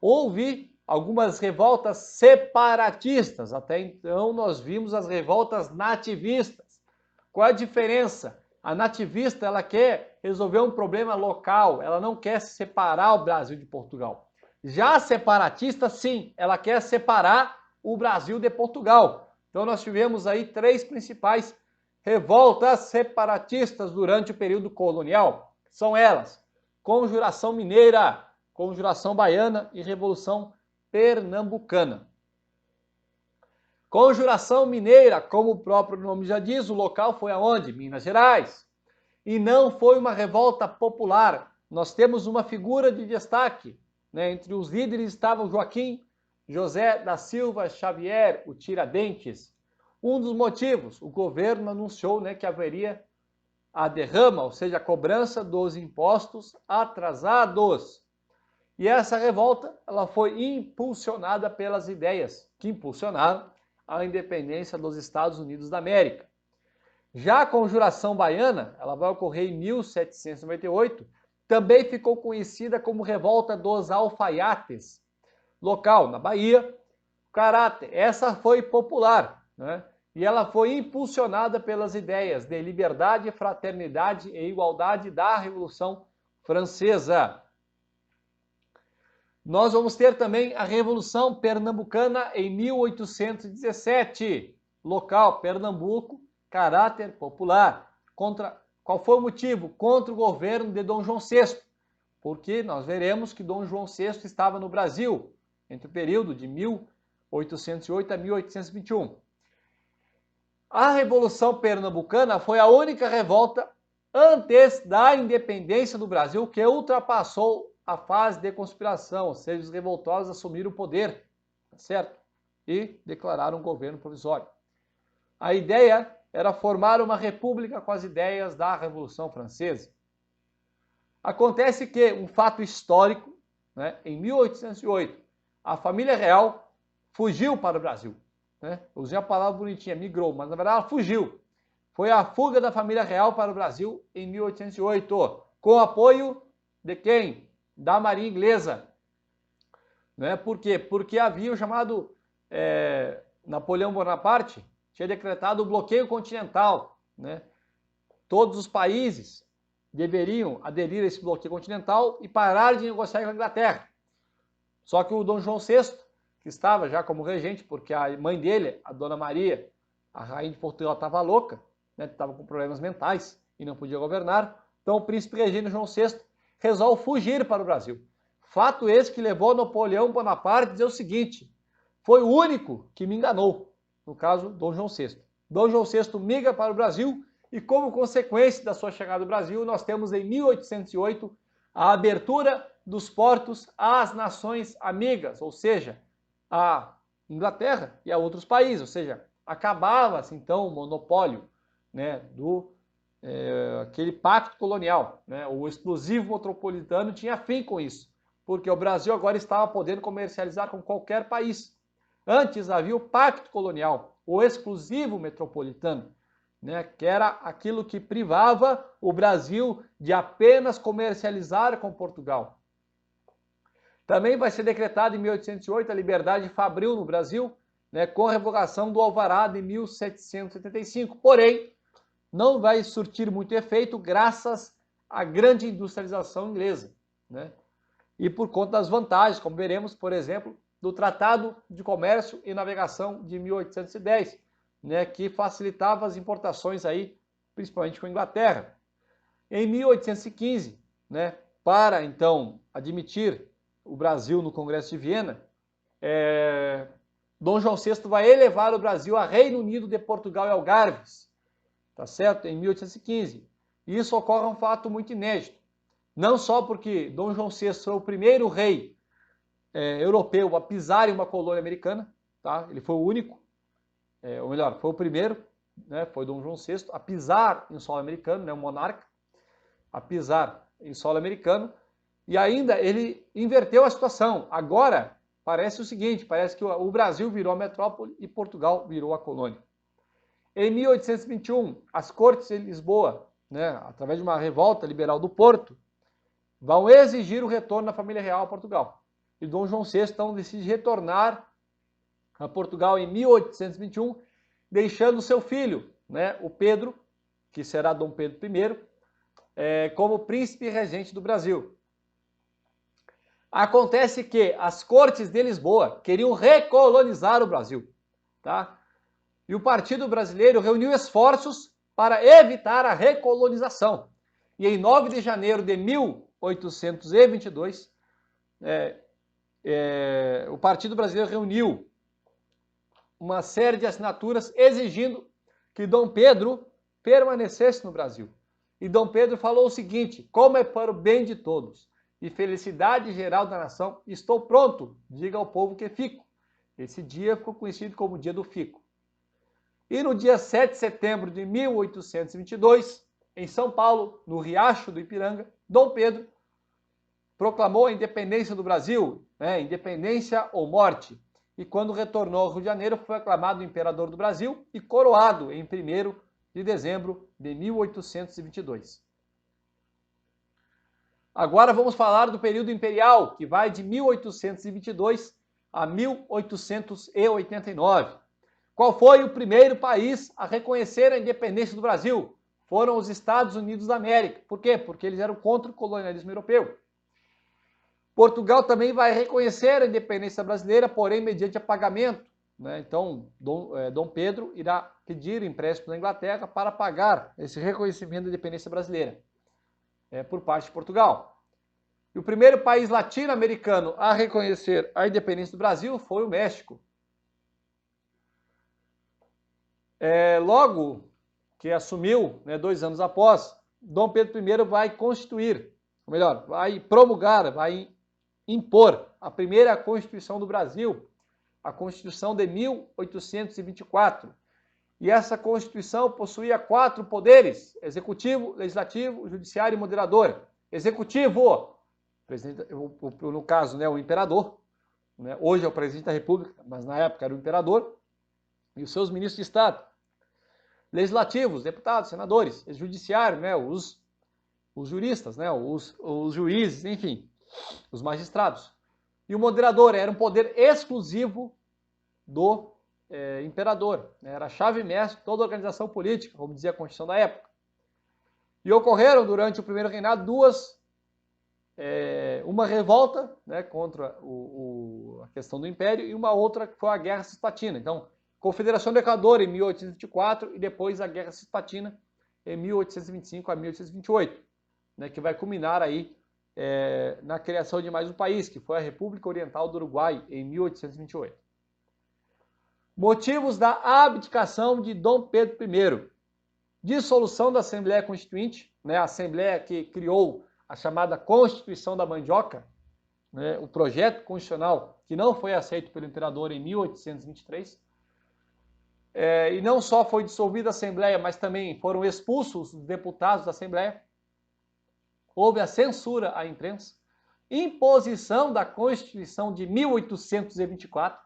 Houve algumas revoltas separatistas, até então nós vimos as revoltas nativistas. Qual a diferença? A nativista, ela quer resolver um problema local, ela não quer separar o Brasil de Portugal. Já a separatista, sim, ela quer separar o Brasil de Portugal. Então nós tivemos aí três principais revoltas separatistas durante o período colonial. São elas: Conjuração Mineira, Conjuração Baiana e Revolução Pernambucana. Conjuração Mineira, como o próprio nome já diz, o local foi aonde? Minas Gerais. E não foi uma revolta popular. Nós temos uma figura de destaque, né? Entre os líderes estavam Joaquim José da Silva Xavier, o Tiradentes. Um dos motivos, o governo anunciou, né, que haveria a derrama, ou seja, a cobrança dos impostos atrasados. E essa revolta, ela foi impulsionada pelas ideias que impulsionaram a independência dos Estados Unidos da América. Já a Conjuração Baiana, ela vai ocorrer em 1798, também ficou conhecida como Revolta dos Alfaiates. Local, na Bahia, caráter, essa foi popular, né? E ela foi impulsionada pelas ideias de liberdade, fraternidade e igualdade da Revolução Francesa. Nós vamos ter também a Revolução Pernambucana em 1817. Local, Pernambuco, caráter popular. Qual foi o motivo? Contra o governo de Dom João VI. Porque nós veremos que Dom João VI estava no Brasil entre o período de 1817 1808 a 1821. A Revolução Pernambucana foi a única revolta antes da independência do Brasil que ultrapassou a fase de conspiração, ou seja, os revoltosos assumiram o poder, certo? E declararam um governo provisório. A ideia era formar uma república com as ideias da Revolução Francesa. Acontece que, um fato histórico, né, em 1808, a família real fugiu para o Brasil. Né? Usei a palavra bonitinha, migrou, mas na verdade ela fugiu. Foi a fuga da família real para o Brasil em 1808, com apoio de quem? Da Marinha Inglesa. Né? Por quê? Porque havia o chamado Napoleão Bonaparte, tinha decretado o bloqueio continental. Né? Todos os países deveriam aderir a esse bloqueio continental e parar de negociar com a Inglaterra. Só que o Dom João VI, que estava já como regente, porque a mãe dele, a Dona Maria, a rainha de Portugal, estava louca, né? Estava com problemas mentais e não podia governar. Então o príncipe regente João VI resolve fugir para o Brasil. Fato esse que levou Napoleão Bonaparte a dizer o seguinte: foi o único que me enganou, no caso, Dom João VI. Dom João VI migra para o Brasil e, como consequência da sua chegada ao Brasil, nós temos em 1808 a abertura dos portos às nações amigas, ou seja, a Inglaterra e a outros países, ou seja, acabava-se então o monopólio, né, aquele pacto colonial, né, o exclusivo metropolitano tinha fim com isso, porque o Brasil agora estava podendo comercializar com qualquer país. Antes havia o pacto colonial, o exclusivo metropolitano, né, que era aquilo que privava o Brasil de apenas comercializar com Portugal. Também vai ser decretada em 1808 a liberdade fabril no Brasil, né, com a revogação do alvará de 1775. Porém, não vai surtir muito efeito graças à grande industrialização inglesa, né? E por conta das vantagens, como veremos, por exemplo, do Tratado de Comércio e Navegação de 1810, né, que facilitava as importações aí, principalmente com a Inglaterra. Em 1815, né, para então admitir o Brasil no Congresso de Viena, Dom João VI vai elevar o Brasil a Reino Unido de Portugal e Algarves, tá certo? Em 1815. E isso ocorre um fato muito inédito. Não só porque Dom João VI foi o primeiro rei europeu a pisar em uma colônia americana, tá? Ele foi o único, ou melhor, foi o primeiro, né? Foi Dom João VI a pisar em solo americano, né? Um monarca, a pisar em solo americano, e ainda ele inverteu a situação. Agora parece o seguinte, parece que o Brasil virou a metrópole e Portugal virou a colônia. Em 1821, as Cortes de Lisboa, né, através de uma revolta liberal do Porto, vão exigir o retorno da família real a Portugal. E Dom João VI então decide retornar a Portugal em 1821, deixando seu filho, né, o Pedro, que será Dom Pedro I, como príncipe regente do Brasil. Acontece que as Cortes de Lisboa queriam recolonizar o Brasil, tá? E o Partido Brasileiro reuniu esforços para evitar a recolonização. E em 9 de janeiro de 1822, o Partido Brasileiro reuniu uma série de assinaturas exigindo que Dom Pedro permanecesse no Brasil. E Dom Pedro falou o seguinte: como é para o bem de todos e felicidade geral da nação, estou pronto, diga ao povo que fico. Esse dia ficou conhecido como o Dia do Fico. E no dia 7 de setembro de 1822, em São Paulo, no Riacho do Ipiranga, Dom Pedro proclamou a independência do Brasil, né, independência ou morte. E quando retornou ao Rio de Janeiro, foi aclamado imperador do Brasil e coroado em 1º de dezembro de 1822. Agora vamos falar do período imperial, que vai de 1822 a 1889. Qual foi o primeiro país a reconhecer a independência do Brasil? Foram os Estados Unidos da América. Por quê? Porque eles eram contra o colonialismo europeu. Portugal também vai reconhecer a independência brasileira, porém mediante apagamento, né? Então, Dom Pedro irá pedir empréstimo da Inglaterra para pagar esse reconhecimento da independência brasileira por parte de Portugal. E o primeiro país latino-americano a reconhecer a independência do Brasil foi o México, Logo que assumiu, né, 2 anos após, Dom Pedro I vai constituir, ou melhor, vai promulgar, vai impor a primeira Constituição do Brasil, a Constituição de 1824. E essa Constituição possuía 4 poderes: executivo, legislativo, judiciário e moderador. Executivo, no caso, né, o imperador, né, hoje é o presidente da República, mas na época era o imperador, e os seus ministros de Estado. Legislativos, deputados, senadores. Judiciário, né, os juristas, né, os juízes, enfim, os magistrados. E o moderador era um poder exclusivo do imperador, né? Era a chave mestre de toda a organização política, como dizia a Constituição da época. E ocorreram durante o primeiro reinado uma revolta, né, contra a questão do império, e uma outra que foi a Guerra Cisplatina. Então, Confederação do Equador em 1824 e depois a Guerra Cisplatina em 1825 a 1828, né, que vai culminar aí na criação de mais um país, que foi a República Oriental do Uruguai em 1828. Motivos da abdicação de Dom Pedro I. Dissolução da Assembleia Constituinte, né, a Assembleia que criou a chamada Constituição da Mandioca, né, o projeto constitucional que não foi aceito pelo imperador em 1823. E não só foi dissolvida a Assembleia, mas também foram expulsos os deputados da Assembleia. Houve a censura à imprensa, imposição da Constituição de 1824,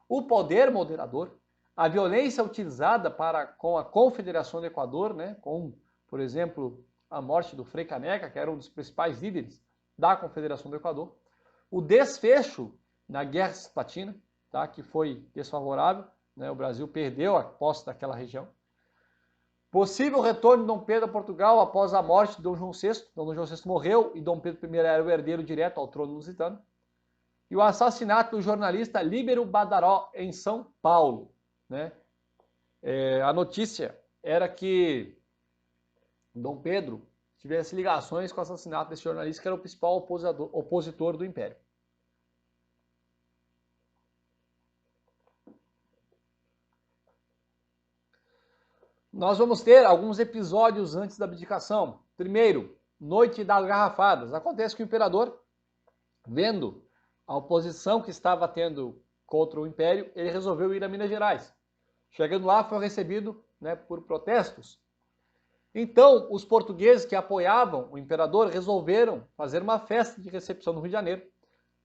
o poder moderador, a violência utilizada com a Confederação do Equador, né, com, por exemplo, a morte do Frei Caneca, que era um dos principais líderes da Confederação do Equador, o desfecho na Guerra Cisplatina, tá, que foi desfavorável, né, o Brasil perdeu a posse daquela região. Possível retorno de Dom Pedro a Portugal após a morte de Dom João VI. Dom João VI morreu e Dom Pedro I era o herdeiro direto ao trono lusitano. E o assassinato do jornalista Líbero Badaró em São Paulo, né? A notícia era que Dom Pedro tivesse ligações com o assassinato desse jornalista, que era o principal opositor do Império. Nós vamos ter alguns episódios antes da abdicação. Primeiro, Noite das Garrafadas. Acontece que o imperador, vendo a oposição que estava tendo contra o Império, ele resolveu ir a Minas Gerais. Chegando lá, foi recebido, né, por protestos. Então, os portugueses que apoiavam o imperador resolveram fazer uma festa de recepção no Rio de Janeiro.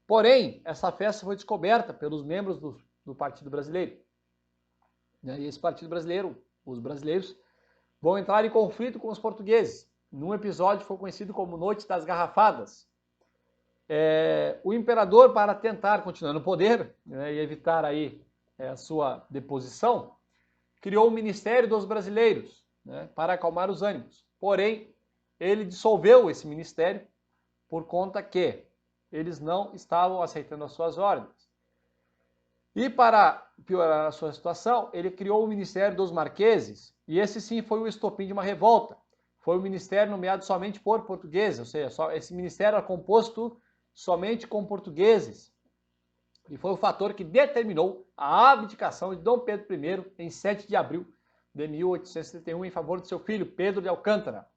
Porém, essa festa foi descoberta pelos membros do Partido Brasileiro. E esse Partido Brasileiro, os brasileiros, vão entrar em conflito com os portugueses. Num episódio foi conhecido como Noite das Garrafadas. O imperador, para tentar continuar no poder, né, e evitar aí a sua deposição, criou o Ministério dos Brasileiros, né, para acalmar os ânimos. Porém, ele dissolveu esse ministério por conta que eles não estavam aceitando as suas ordens. E para piorar a sua situação, ele criou o Ministério dos Marqueses, e esse sim foi o estopim de uma revolta. Foi um ministério nomeado somente por portugueses, ou seja, esse ministério era composto somente com portugueses. E foi o fator que determinou a abdicação de Dom Pedro I em 7 de abril de 1871 em favor de seu filho Pedro de Alcântara.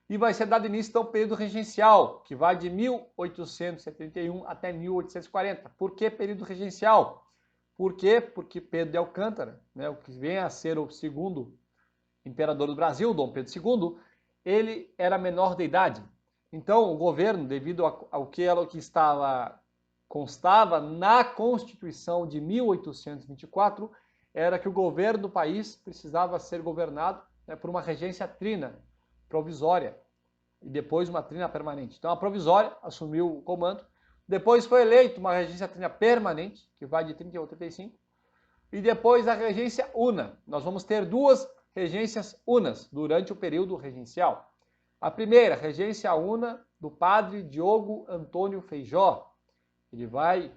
E vai ser dado início ao período regencial, que vai de 1871 até 1840. Por que período regencial? Por quê? Porque Pedro de Alcântara, né, o que vem a ser o segundo imperador do Brasil, Dom Pedro II, ele era menor de idade. Então, o governo, devido ao que constava na Constituição de 1824, era que o governo do país precisava ser governado, né, por uma regência trina, provisória, e depois uma trina permanente. Então, a provisória assumiu o comando, depois foi eleito uma regência trina permanente, que vai de 30 a 85, e depois a regência una. Nós vamos ter 2 regências unas durante o período regencial. A primeira, regência una do padre Diogo Antônio Feijó. Ele vai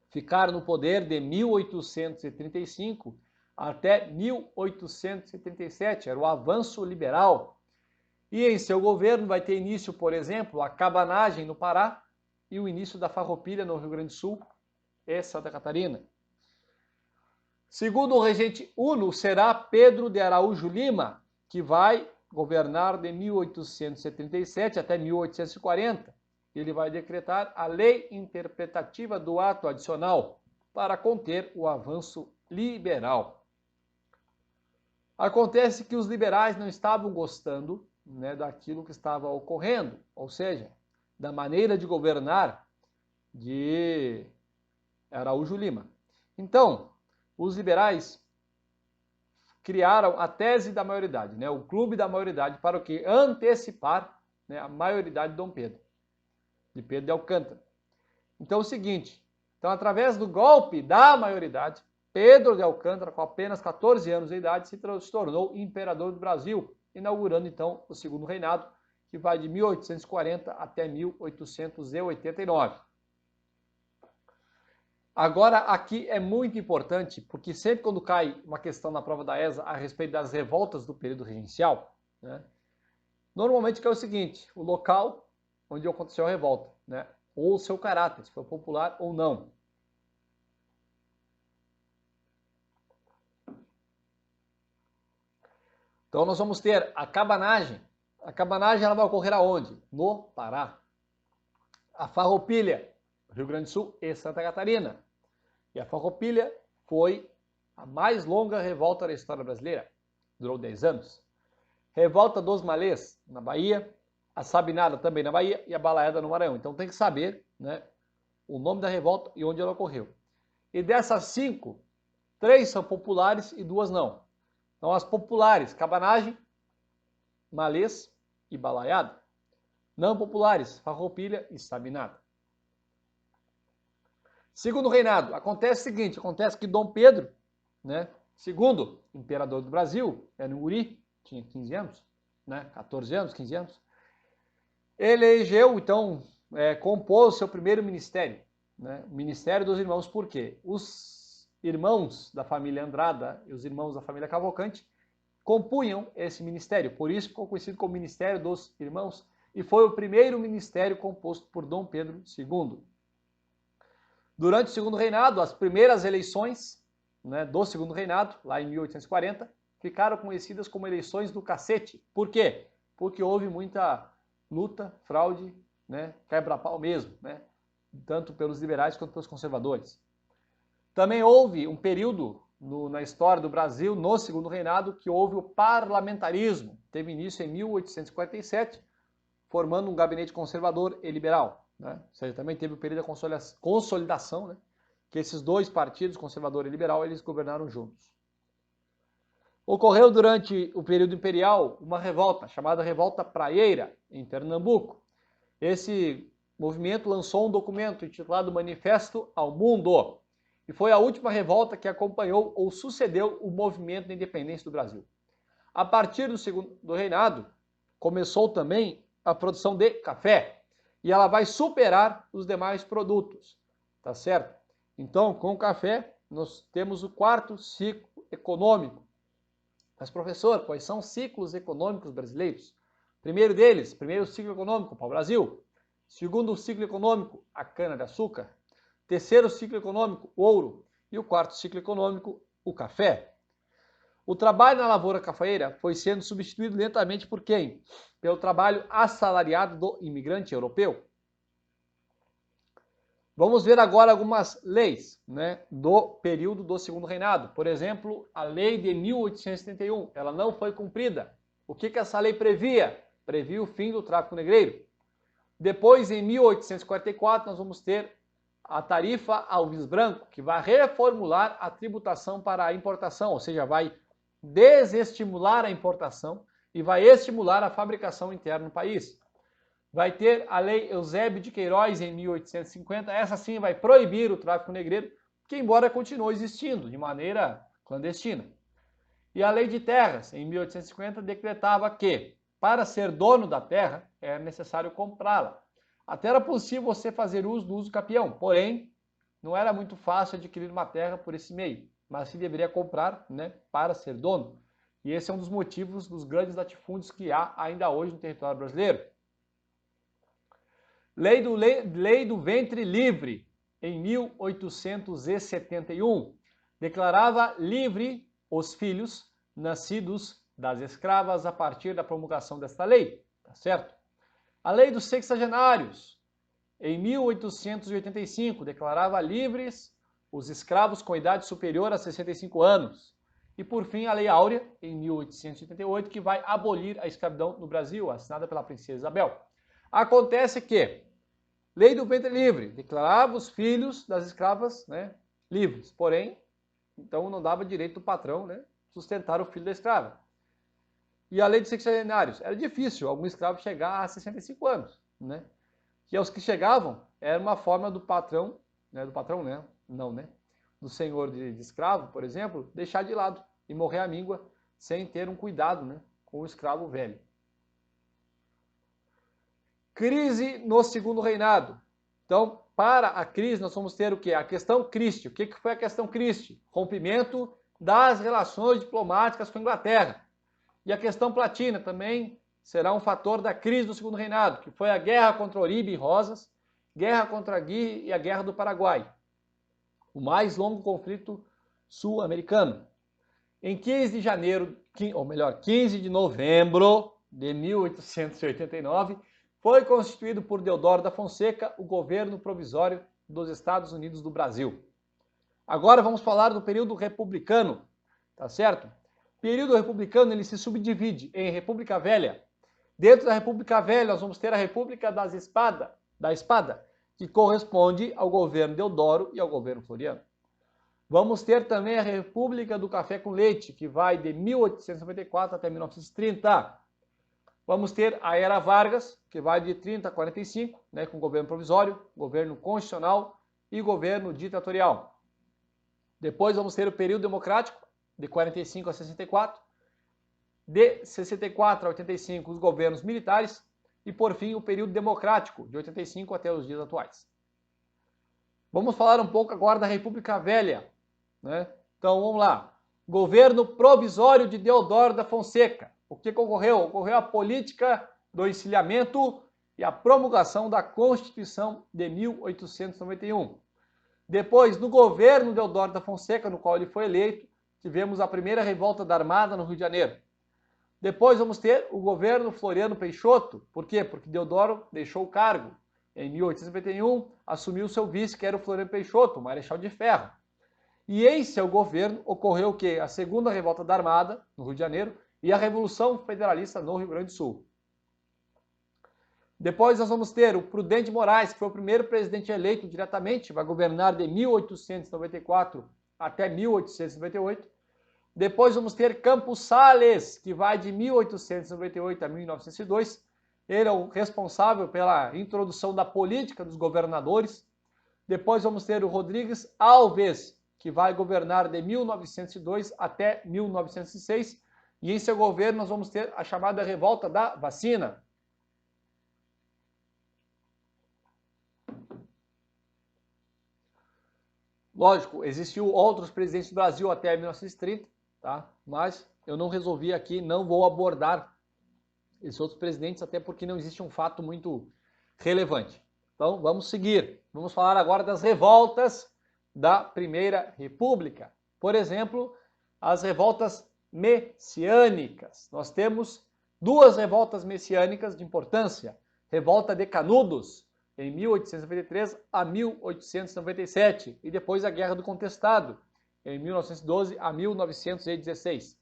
ficar no poder de 1835 até 1877, era o avanço liberal. E em seu governo vai ter início, por exemplo, a cabanagem no Pará e o início da farroupilha no Rio Grande do Sul e Santa Catarina. Segundo o regente Uno, será Pedro de Araújo Lima, que vai governar de 1877 até 1840. Ele vai decretar a lei interpretativa do ato adicional para conter o avanço liberal. Acontece que os liberais não estavam gostando, né, daquilo que estava ocorrendo, ou seja, da maneira de governar de Araújo Lima. Então, os liberais criaram a tese da maioridade, né, o clube da maioridade, para o que? Antecipar, né, a maioridade de Dom Pedro, de Pedro de Alcântara. Então é o seguinte, então através do golpe da maioridade, Pedro de Alcântara, com apenas 14 anos de idade, se tornou imperador do Brasil, inaugurando então o segundo reinado, que vai de 1840 até 1889. Agora, aqui é muito importante, porque sempre quando cai uma questão na prova da ESA a respeito das revoltas do período regencial, né, normalmente cai o seguinte, o local onde aconteceu a revolta, né, ou o seu caráter, se foi popular ou não. Então nós vamos ter a cabanagem. A cabanagem ela vai ocorrer aonde? No Pará. A farroupilha, Rio Grande do Sul e Santa Catarina. E a farroupilha foi a mais longa revolta da história brasileira. Durou 10 anos. Revolta dos Malês, na Bahia. A Sabinada também na Bahia e a Balaeda no Maranhão. Então tem que saber, né, o nome da revolta e onde ela ocorreu. E dessas 5, 3 são populares e 2 não. Então as populares, cabanagem, Malês e Balaiada. Não populares, farroupilha e Sabinada. Segundo reinado, acontece o seguinte, acontece que Dom Pedro, né, segundo imperador do Brasil, era um guri, tinha 15 anos, né, 14 anos, 15 anos, elegeu, então, compôs o seu primeiro ministério, né, o Ministério dos Irmãos, por quê? Os irmãos da família Andrada e os irmãos da família Cavalcante compunham esse ministério, por isso ficou conhecido como Ministério dos Irmãos, e foi o primeiro ministério composto por Dom Pedro II. Durante o segundo reinado, as primeiras eleições, né, do segundo reinado, lá em 1840, ficaram conhecidas como eleições do cacete. Por quê? Porque houve muita luta, fraude, né, quebra-pau mesmo, né, tanto pelos liberais quanto pelos conservadores. Também houve um período na história do Brasil, no segundo reinado, que houve o parlamentarismo. Teve início em 1847, formando um gabinete conservador e liberal. Né? Ou seja, também teve o período da consolidação, né? Que esses dois partidos, conservador e liberal, eles governaram juntos. Ocorreu durante o período imperial uma revolta, chamada Revolta Praieira, em Pernambuco. Esse movimento lançou um documento intitulado Manifesto ao Mundo, e foi a última revolta que acompanhou ou sucedeu o movimento da independência do Brasil. A partir do segundo reinado, começou também a produção de café, e ela vai superar os demais produtos, tá certo? Então, com o café, nós temos o quarto ciclo econômico. Mas, professor, quais são os ciclos econômicos brasileiros? Primeiro deles, primeiro ciclo econômico, para o Brasil. Segundo ciclo econômico, a cana-de-açúcar. Terceiro ciclo econômico, o ouro. E o quarto ciclo econômico, o café. O trabalho na lavoura cafeeira foi sendo substituído lentamente por quem? Pelo trabalho assalariado do imigrante europeu. Vamos ver agora algumas leis, né, do período do segundo reinado. Por exemplo, a lei de 1871, ela não foi cumprida. O que essa lei previa? Previa o fim do tráfico negreiro. Depois, em 1844, nós vamos ter a tarifa Alves Branco, que vai reformular a tributação para a importação, ou seja, vai desestimular a importação e vai estimular a fabricação interna no país. Vai ter a Lei Eusébio de Queiroz em 1850, essa sim vai proibir o tráfico negreiro, que embora continue existindo de maneira clandestina. E a Lei de Terras, em 1850, decretava que, para ser dono da terra, é necessário comprá-la. Até era possível você fazer uso do uso capião, porém, não era muito fácil adquirir uma terra por esse meio, mas se deveria comprar, né, para ser dono. E esse é um dos motivos dos grandes latifúndios que há ainda hoje no território brasileiro. Lei do ventre livre, em 1871. declarava livre os filhos nascidos das escravas a partir da promulgação desta lei, tá certo? A lei dos sexagenários, em 1885, declarava livres os escravos com idade superior a 65 anos. E, por fim, a Lei Áurea, em 1888, que vai abolir a escravidão no Brasil, assinada pela princesa Isabel. Acontece que Lei do ventre livre declarava os filhos das escravas, né, livres, porém, então não dava direito do patrão, né, sustentar o filho da escrava. E a Lei dos sexagenários, era difícil algum escravo chegar a 65 anos, né? Que aos que chegavam, era uma forma do patrão, do senhor de escravo, por exemplo, deixar de lado e morrer à míngua sem ter um cuidado, né, com o escravo velho. Crise no segundo reinado. Então, para a crise, nós vamos ter o quê? A questão Christie. O que foi a questão Christie? Rompimento das relações diplomáticas com a Inglaterra. E a questão Platina também será um fator da crise do segundo reinado, que foi a guerra contra Oribe e Rosas, guerra contra Gui e a guerra do Paraguai. O mais longo conflito sul-americano. Em 15 de novembro de 1889, foi constituído por Deodoro da Fonseca o governo provisório dos Estados Unidos do Brasil. Agora vamos falar do período republicano, tá certo? O período republicano ele se subdivide em República Velha. Dentro da República Velha nós vamos ter a República da Espada, que corresponde ao governo Deodoro e ao governo Floriano. Vamos ter também a República do Café com Leite, que vai de 1894 até 1930. Vamos ter a Era Vargas, que vai de 30 a 45, né, com governo provisório, governo constitucional e governo ditatorial. Depois vamos ter o período democrático, de 45 a 64. De 64 a 85, os governos militares. E, por fim, o período democrático, de 85 até os dias atuais. Vamos falar um pouco agora da República Velha, né? Então, vamos lá. Governo provisório de Deodoro da Fonseca. O que ocorreu? Ocorreu a política do encilhamento e a promulgação da Constituição de 1891. Depois, no governo Deodoro da Fonseca, no qual ele foi eleito, tivemos a primeira revolta da Armada no Rio de Janeiro. Depois vamos ter o governo Floriano Peixoto. Por quê? Porque Deodoro deixou o cargo. Em 1891, assumiu seu vice, que era o Floriano Peixoto, o Marechal de Ferro. E em seu governo ocorreu o quê? A segunda revolta da Armada, no Rio de Janeiro, e a Revolução Federalista no Rio Grande do Sul. Depois nós vamos ter o Prudente Moraes, que foi o primeiro presidente eleito diretamente, vai governar de 1894 até 1898. Depois vamos ter Campos Sales, que vai de 1898 a 1902. Ele é o responsável pela introdução da política dos governadores. Depois vamos ter o Rodrigues Alves, que vai governar de 1902 até 1906. E em seu governo nós vamos ter a chamada Revolta da Vacina. Lógico, existiu outros presidentes do Brasil até 1930, tá? Mas eu não resolvi aqui, não vou abordar esses outros presidentes, até porque não existe um fato muito relevante. Então, vamos seguir. Vamos falar agora das revoltas da Primeira República. Por exemplo, as revoltas messiânicas. Nós temos duas revoltas messiânicas de importância. Revolta de Canudos, em 1893 a 1897, e depois a Guerra do Contestado, em 1912 a 1916.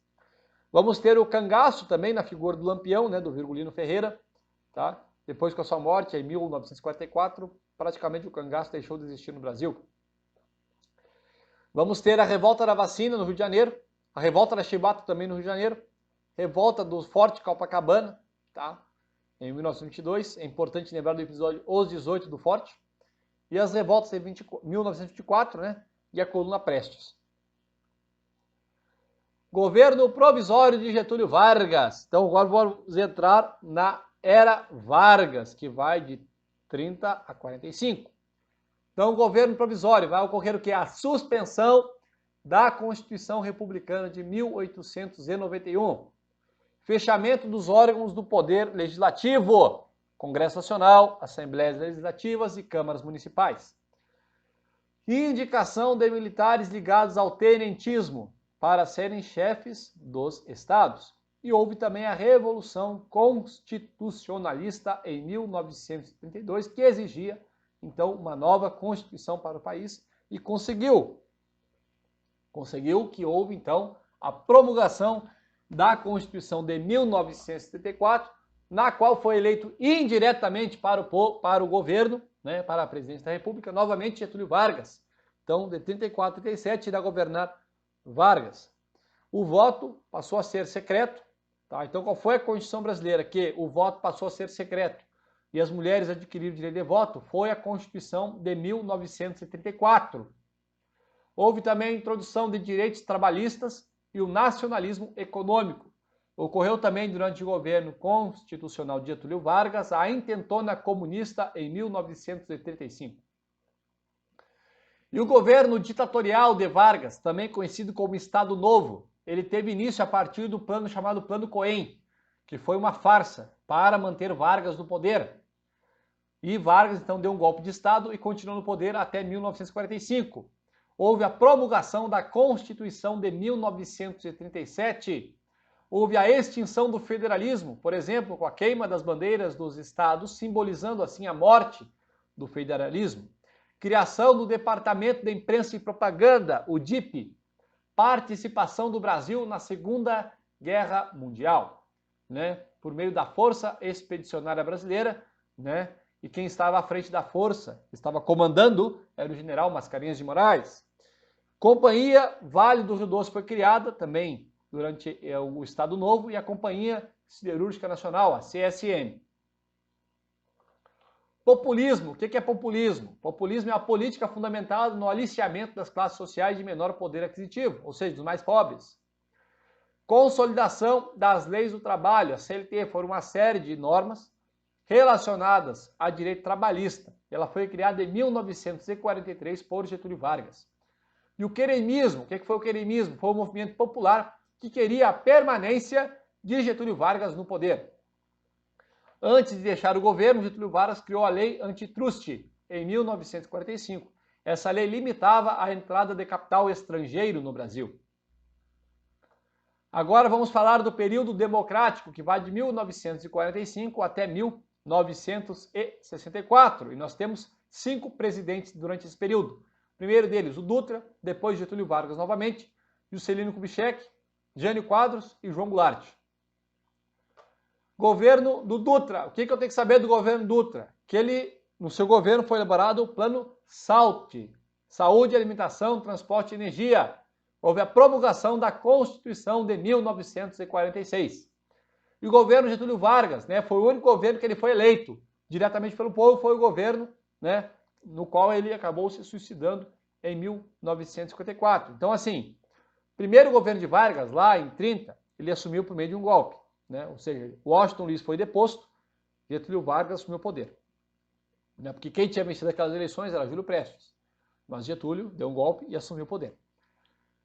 Vamos ter o cangaço também na figura do Lampião, né, do Virgulino Ferreira, tá? Depois com a sua morte, em 1944, praticamente o cangaço deixou de existir no Brasil. Vamos ter a Revolta da Vacina no Rio de Janeiro, a Revolta da Chibata também no Rio de Janeiro, Revolta do Forte Copacabana, tá? Em 1922, é importante lembrar do episódio Os 18 do Forte, e as revoltas em 1924, né, e a Coluna Prestes. Governo provisório de Getúlio Vargas. Então agora vamos entrar na Era Vargas, que vai de 30 a 45. Então o governo provisório vai ocorrer o que? A suspensão da Constituição Republicana de 1891. Fechamento dos órgãos do Poder Legislativo, Congresso Nacional, Assembleias Legislativas e Câmaras Municipais. indicação de militares ligados ao tenentismo para serem chefes dos estados. E houve também a Revolução Constitucionalista em 1932, que exigia, então, uma nova Constituição para o país e conseguiu. Conseguiu que houve, então, a promulgação da Constituição de 1974, na qual foi eleito indiretamente para o governo, né, para a presidência da República, novamente Getúlio Vargas. Então, de 34 a 37, irá governar Vargas. O voto passou a ser secreto. Tá? Então, qual foi a Constituição brasileira que o voto passou a ser secreto e as mulheres adquiriram direito de voto? Foi a Constituição de 1934. Houve também a introdução de direitos trabalhistas e o nacionalismo econômico. Ocorreu também durante o governo constitucional de Getúlio Vargas a intentona comunista em 1935. E o governo ditatorial de Vargas, também conhecido como Estado Novo, ele teve início a partir do plano chamado Plano Cohen, que foi uma farsa para manter Vargas no poder. E Vargas então deu um golpe de Estado e continuou no poder até 1945. Houve a promulgação da Constituição de 1937. Houve a extinção do federalismo, por exemplo, com a queima das bandeiras dos estados, simbolizando assim a morte do federalismo. Criação do Departamento de Imprensa e Propaganda, o DIP. Participação do Brasil na Segunda Guerra Mundial, né? Por meio da Força Expedicionária Brasileira, né? E quem estava à frente da força, estava comandando, era o general Mascarenhas de Moraes. Companhia Vale do Rio Doce foi criada também durante o Estado Novo e a Companhia Siderúrgica Nacional, a CSN. Populismo. O que é populismo? Populismo é a política fundamentada no aliciamento das classes sociais de menor poder aquisitivo, ou seja, dos mais pobres. Consolidação das leis do trabalho. A CLT foi uma série de normas relacionadas a direito trabalhista. Ela foi criada em 1943 por Getúlio Vargas. E o queremismo. O que foi o queremismo? Foi um movimento popular que queria a permanência de Getúlio Vargas no poder. Antes de deixar o governo, Getúlio Vargas criou a Lei Antitruste, em 1945. Essa lei limitava a entrada de capital estrangeiro no Brasil. Agora vamos falar do período democrático, que vai de 1945 até 1964. E nós temos 5 presidentes durante esse período. O primeiro deles, o Dutra, depois Getúlio Vargas novamente, Juscelino Kubitschek, Jânio Quadros e João Goulart. Governo do Dutra. O que eu tenho que saber do governo Dutra? Que ele, no seu governo, foi elaborado o Plano SALT, Saúde, Alimentação, Transporte e Energia. Houve a promulgação da Constituição de 1946. E o governo Getúlio Vargas, né, foi o único governo que ele foi eleito diretamente pelo povo, foi o governo, né, no qual ele acabou se suicidando em 1954. Então, assim, primeiro governo de Vargas, lá em 30, ele assumiu por meio de um golpe. Né? Ou seja, Washington Luiz foi deposto, Getúlio Vargas assumiu o poder. Né? Porque quem tinha vencido aquelas eleições era Júlio Prestes. Mas Getúlio deu um golpe e assumiu o poder.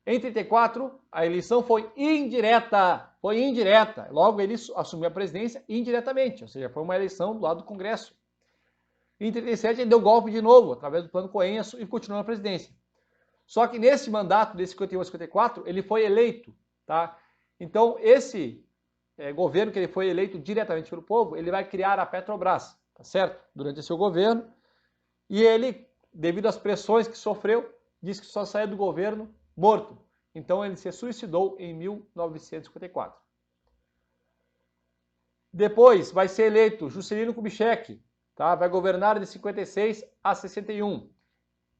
Em 34, a eleição foi indireta. Foi indireta. Logo, ele assumiu a presidência indiretamente. Ou seja, foi uma eleição do lado do Congresso. Em 37, ele deu golpe de novo, através do Plano Cohen, e continuou na presidência. Só que nesse mandato, de 51 a 54, ele foi eleito. Tá? Então, esse governo que ele foi eleito diretamente pelo povo, ele vai criar a Petrobras, tá certo? Durante o seu governo. E ele, devido às pressões que sofreu, disse que só saía do governo morto. Então ele se suicidou em 1954. Depois vai ser eleito Juscelino Kubitschek, tá? Vai governar de 56 a 61.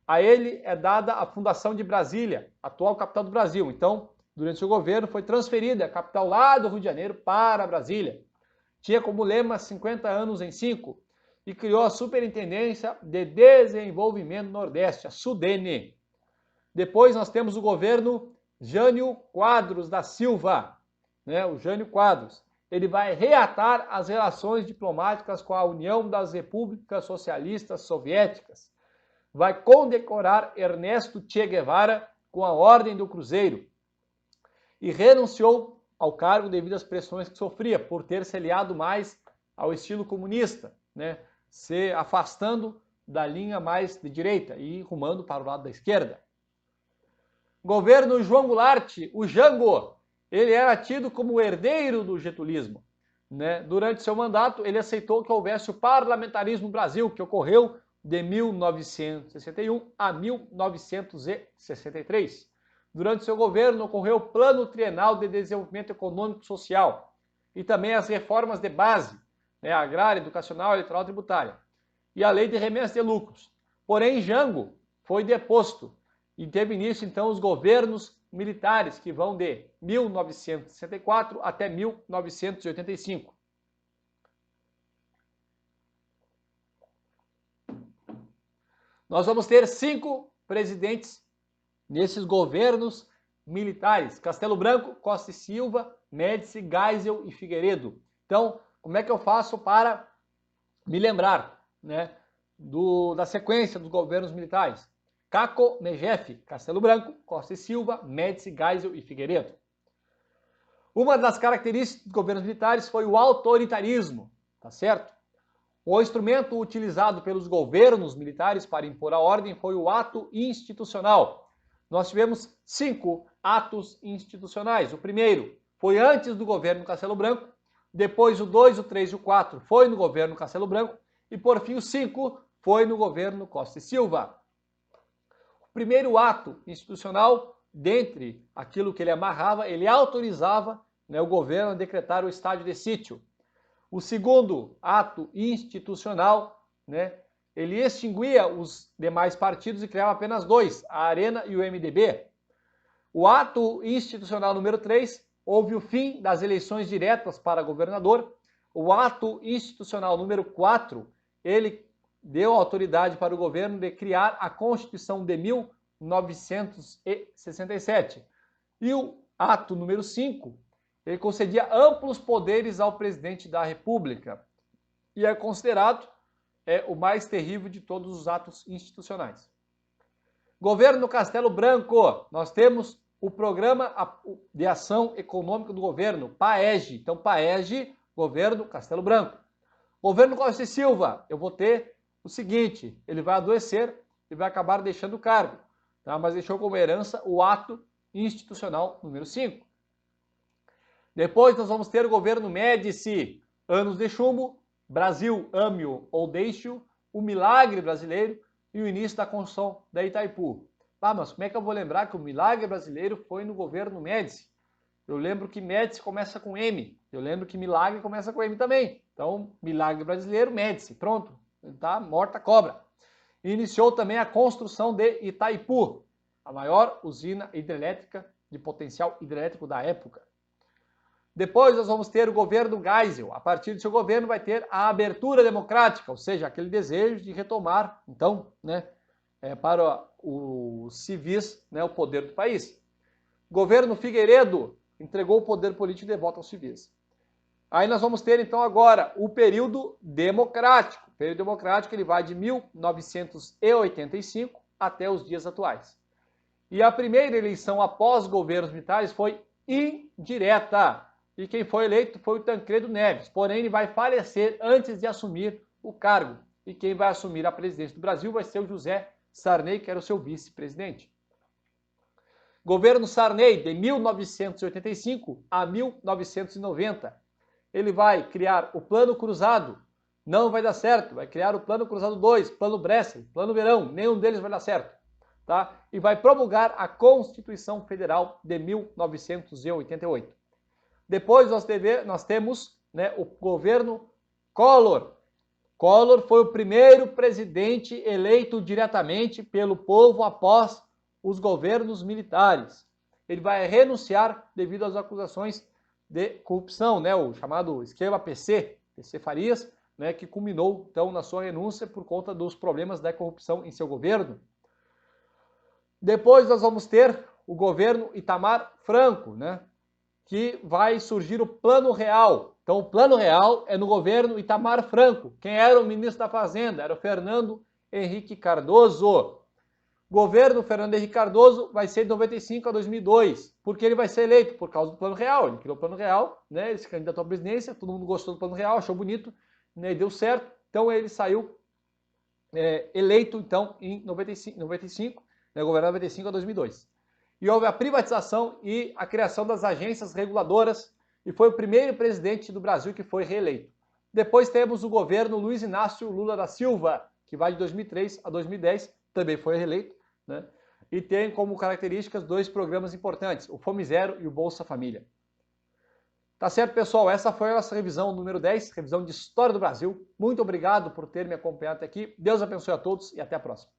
A ele é dada a fundação de Brasília, atual capital do Brasil. Então, durante seu governo, foi transferida a capital lá do Rio de Janeiro para Brasília. Tinha como lema 50 anos em 5 e criou a Superintendência de Desenvolvimento Nordeste, a SUDENE. Depois nós temos o governo Jânio Quadros da Silva, né? O Jânio Quadros. Ele vai reatar as relações diplomáticas com a União das Repúblicas Socialistas Soviéticas. Vai condecorar Ernesto Che Guevara com a Ordem do Cruzeiro. E renunciou ao cargo devido às pressões que sofria, por ter se aliado mais ao estilo comunista, né? Se afastando da linha mais de direita e rumando para o lado da esquerda. Governo João Goulart, o Jango, ele era tido como o herdeiro do getulismo, né? Durante seu mandato, ele aceitou que houvesse o parlamentarismo no Brasil, que ocorreu de 1961 a 1963. Durante seu governo, ocorreu o Plano Trienal de Desenvolvimento Econômico e Social e também as reformas de base, né, agrária, educacional, eleitoral e tributária, e a Lei de Remessa de Lucros. Porém, Jango foi deposto e teve início, então, os governos militares, que vão de 1964 até 1985. Nós vamos ter 5 presidentes nesses governos militares: Castelo Branco, Costa e Silva, Médici, Geisel e Figueiredo. Então, como é que eu faço para me lembrar, né, da sequência dos governos militares? Caco, Megef, Castelo Branco, Costa e Silva, Médici, Geisel e Figueiredo. Uma das características dos governos militares foi o autoritarismo, tá certo? O instrumento utilizado pelos governos militares para impor a ordem foi o ato institucional. Nós tivemos 5 atos institucionais. O primeiro foi antes do governo Castelo Branco, depois o 2, o 3 e o 4 foi no governo Castelo Branco e, por fim, o 5 foi no governo Costa e Silva. O primeiro ato institucional, dentre aquilo que ele amarrava, ele autorizava, né, o governo a decretar o estado de sítio. O segundo ato institucional, né, ele extinguia os demais partidos e criava apenas 2, a Arena e o MDB. O ato institucional número 3, houve o fim das eleições diretas para governador. O ato institucional número 4, ele deu autoridade para o governo de criar a Constituição de 1967. E o ato número 5, ele concedia amplos poderes ao presidente da República e é considerado o mais terrível de todos os atos institucionais. Governo Castelo Branco, nós temos o Programa de Ação Econômica do Governo, PAEG. Então, PAEG, Governo Castelo Branco. Governo Costa e Silva, eu vou ter o seguinte: ele vai adoecer e vai acabar deixando o cargo, tá? Mas deixou como herança o ato institucional número 5. Depois nós vamos ter o governo Médici, anos de chumbo, Brasil, ame-o ou deixe-o, o milagre brasileiro e o início da construção da Itaipu. Ah, mas como é que eu vou lembrar que o milagre brasileiro foi no governo Médici? Eu lembro que Médici começa com M, eu lembro que milagre começa com M também. Então, milagre brasileiro, Médici, pronto, tá morta a cobra. E iniciou também a construção de Itaipu, a maior usina hidrelétrica de potencial hidrelétrico da época. Depois nós vamos ter o governo Geisel. A partir do seu governo vai ter a abertura democrática, ou seja, aquele desejo de retomar, então, né, para os civis, né, o poder do país. Governo Figueiredo entregou o poder político de volta aos civis. Aí nós vamos ter, então, agora o período democrático. O período democrático ele vai de 1985 até os dias atuais. E a primeira eleição após governos militares foi indireta. E quem foi eleito foi o Tancredo Neves. Porém, ele vai falecer antes de assumir o cargo. E quem vai assumir a presidência do Brasil vai ser o José Sarney, que era o seu vice-presidente. Governo Sarney, de 1985 a 1990. Ele vai criar o Plano Cruzado. Não vai dar certo. Vai criar o Plano Cruzado 2, Plano Bresser, Plano Verão. Nenhum deles vai dar certo. Tá? E vai promulgar a Constituição Federal de 1988. Depois nós temos, né, o governo Collor. Collor foi o primeiro presidente eleito diretamente pelo povo após os governos militares. Ele vai renunciar devido às acusações de corrupção, né, o chamado esquema PC Farias, né, que culminou então na sua renúncia por conta dos problemas da corrupção em seu governo. Depois nós vamos ter o governo Itamar Franco, né, que vai surgir o Plano Real. Então, o Plano Real é no governo Itamar Franco. Quem era o ministro da Fazenda? Era o Fernando Henrique Cardoso. Governo Fernando Henrique Cardoso vai ser de 95 a 2002. Por que ele vai ser eleito? Por causa do Plano Real. Ele criou o Plano Real, né? Ele se candidatou à presidência, todo mundo gostou do Plano Real, achou bonito, né? Deu certo. Então, ele saiu eleito, então, em 95, né, governando de 95 a 2002. E houve a privatização e a criação das agências reguladoras, e foi o primeiro presidente do Brasil que foi reeleito. Depois temos o governo Luiz Inácio Lula da Silva, que vai de 2003 a 2010, também foi reeleito, né? E tem como características dois programas importantes, o Fome Zero e o Bolsa Família. Tá certo, pessoal? Essa foi a nossa revisão número 10, revisão de História do Brasil. Muito obrigado por ter me acompanhado até aqui. Deus abençoe a todos e até a próxima.